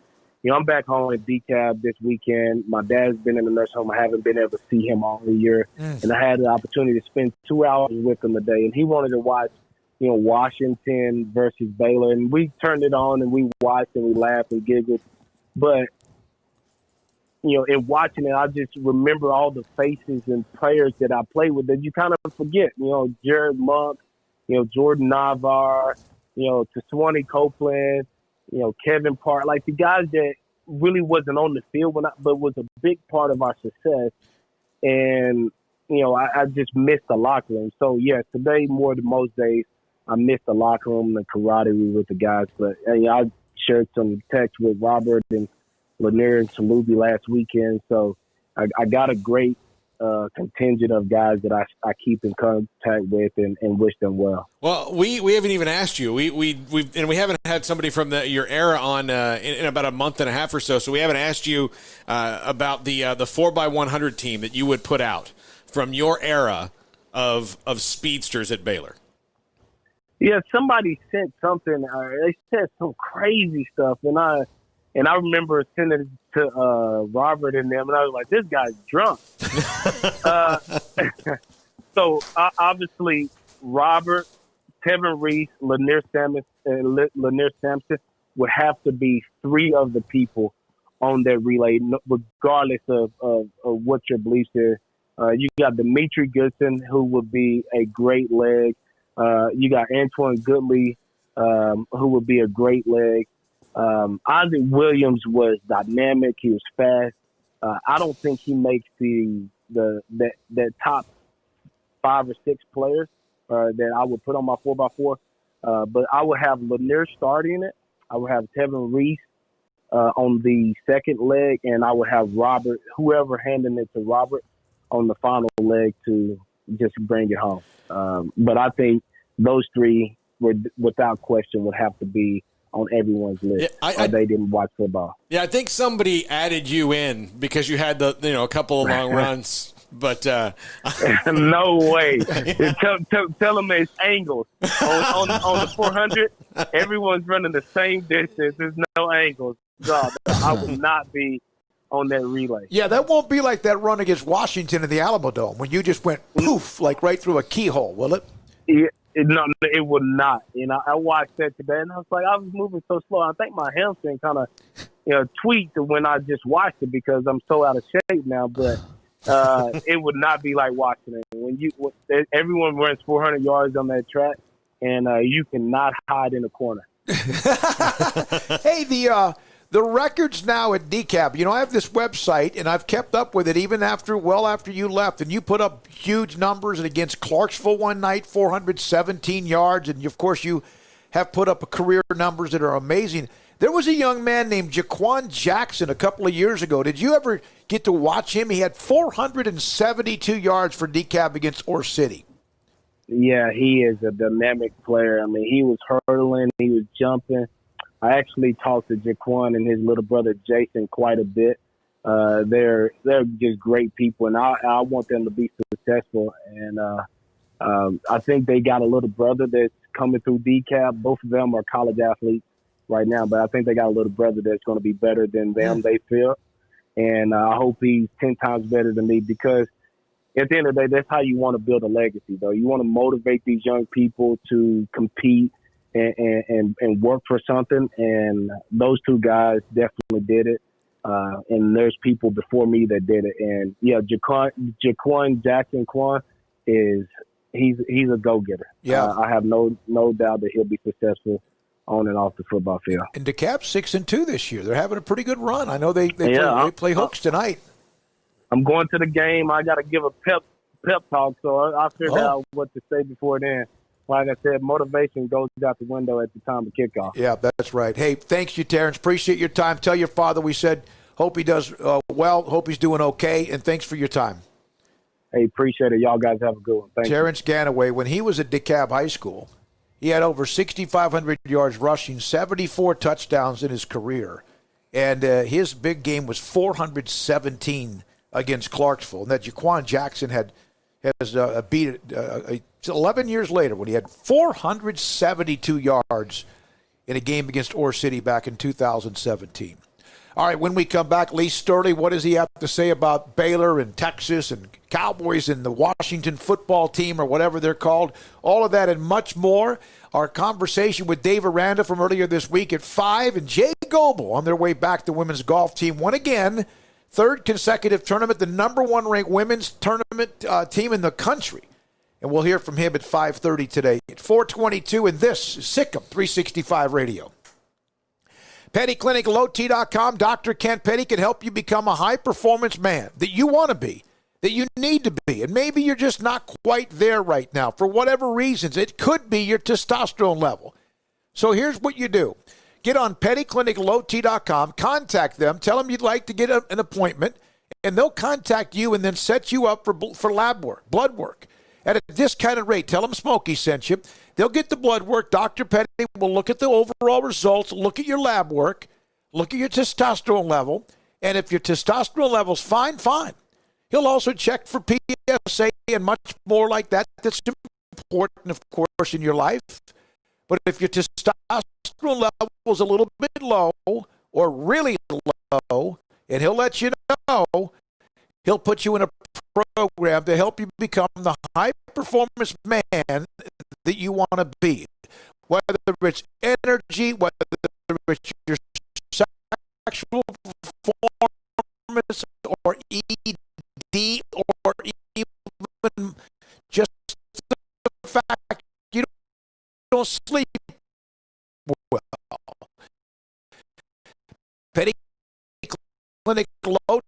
Speaker 20: I'm back home at DeKalb this weekend. My dad's been in the nursing home. I haven't been able to see him all year. And I had the opportunity to spend 2 hours with him today, and he wanted to watch Washington versus Baylor, and we turned it on and we watched and we laughed and giggled. But, in watching it, I just remember all the faces and players that I played with that you kind of forget. Jared Monk, Jordan Navar, Taswani Copeland, Kevin Park, like the guys that really wasn't on the field but was a big part of our success. And, I just missed the locker room. So, yeah, today more than most days, I missed the locker room, the camaraderie with the guys. But I shared some text with Robert and Lanier and Salubi last weekend. So I got a great contingent of guys that I keep in contact with and wish them well.
Speaker 4: Well, we haven't even asked you. We haven't had somebody from your era on in about a month and a half or so. So we haven't asked you about the 4x100 team that you would put out from your era of speedsters at Baylor.
Speaker 20: Yeah, somebody sent something. They said some crazy stuff, and I remember sending it to Robert and them, and I was like, "This guy's drunk." So obviously, Robert, Tevin Reese, Lanier Sampson would have to be three of the people on that relay, regardless of what your beliefs is. You got Dimitri Goodson, who would be a great leg. You got Antoine Goodley, who would be a great leg. Isaac Williams was dynamic. He was fast. I don't think he makes that top 5 or 6 players that I would put on my 4x4. But I would have Lanier starting it. I would have Tevin Reese on the second leg, and I would have Robert, whoever handing it to Robert, on the final leg to just bring it home. But I think those 3 without question would have to be on everyone's list. Yeah, they didn't watch football.
Speaker 4: Yeah, I think somebody added you in because you had a couple of long runs. But
Speaker 20: no way. Tell them it's angles on the 400. Everyone's running the same distance. There's no angles. So I would not be on that relay.
Speaker 2: Yeah, that won't be like that run against Washington in the Alamo Dome when you just went poof, like right through a keyhole, will it?
Speaker 20: No, it would not. I watched that today, and I was like, I was moving so slow. I think my hamstring kind of, tweaked when I just watched it because I'm so out of shape now. But it would not be like watching it when everyone runs 400 yards on that track, and you cannot hide in a corner.
Speaker 2: Hey, the records now at DCAB, I have this website, and I've kept up with it even after you left, and you put up huge numbers. And against Clarksville one night, 417 yards, and of course you have put up career numbers that are amazing. There was a young man named Jaquan Jackson a couple of years ago. Did you ever get to watch him? He had 472 yards for DCAB against Ore City.
Speaker 20: Yeah, he is a dynamic player. I mean, he was hurdling, he was jumping. I actually talked to Jaquan and his little brother Jason quite a bit. They're just great people, and I want them to be successful. And I think they got a little brother that's coming through DCAB. Both of them are college athletes right now, but I think they got a little brother that's going to be better than them, they feel. And I hope he's 10 times better than me, because at the end of the day, that's how you want to build a legacy, though. You want to motivate these young people to compete and work for something. And those 2 guys definitely did it. And there's people before me that did it. And yeah, Jaquan Jackson he's a go-getter.
Speaker 2: Yeah.
Speaker 20: I have no doubt that he'll be successful on and off the football field.
Speaker 2: And DeKalb's 6-2 this year. They're having a pretty good run. I know they play Hooks tonight.
Speaker 20: I'm going to the game. I got to give a pep talk, so I figured out what to say before then. Like I said, motivation goes out the window at the time of kickoff.
Speaker 2: Yeah, that's right. Hey, thanks you, Terrence. Appreciate your time. Tell your father we said hope he does well, hope he's doing okay, and thanks for your time.
Speaker 20: Hey, appreciate it. Y'all guys have a good one. Thank
Speaker 2: Terrence Ganaway, when he was at DeKalb High School, he had over 6,500 yards rushing, 74 touchdowns in his career. And his big game was 417 against Clarksville. And that Jaquan Jackson has beat it 11 years later when he had 472 yards in a game against Ore City back in 2017. All right, when we come back, Lee Sturley, what does he have to say about Baylor and Texas and Cowboys and the Washington football team or whatever they're called? All of that and much more. Our conversation with Dave Aranda from earlier this week at 5 and Jay Goebel on their way back. The women's golf team won again. 3rd consecutive tournament, the number 1 ranked women's tournament team in the country. And we'll hear from him at 5:30 today at 4:22. And this is Sikkim 365 Radio. Petty Clinic, LowT.com. Dr. Kent Petty can help you become a high-performance man that you want to be, that you need to be. And maybe you're just not quite there right now for whatever reasons. It could be your testosterone level. So here's what you do. Get on PettyClinicLowT.com, contact them, tell them you'd like to get an appointment, and they'll contact you and then set you up for lab work, blood work, at a discounted rate. Tell them Smokey sent you. They'll get the blood work. Dr. Petty will look at the overall results, look at your lab work, look at your testosterone level, and if your testosterone level's fine. He'll also check for PSA and much more like that that's important, of course, in your life. But if your testosterone level is a little bit low or really low, and he'll let you know, he'll put you in a program to help you become the high-performance man that you want to be. Whether it's energy, whether it's your sexual performance or ED or even just the fact you don't sleep well. Petty clinic low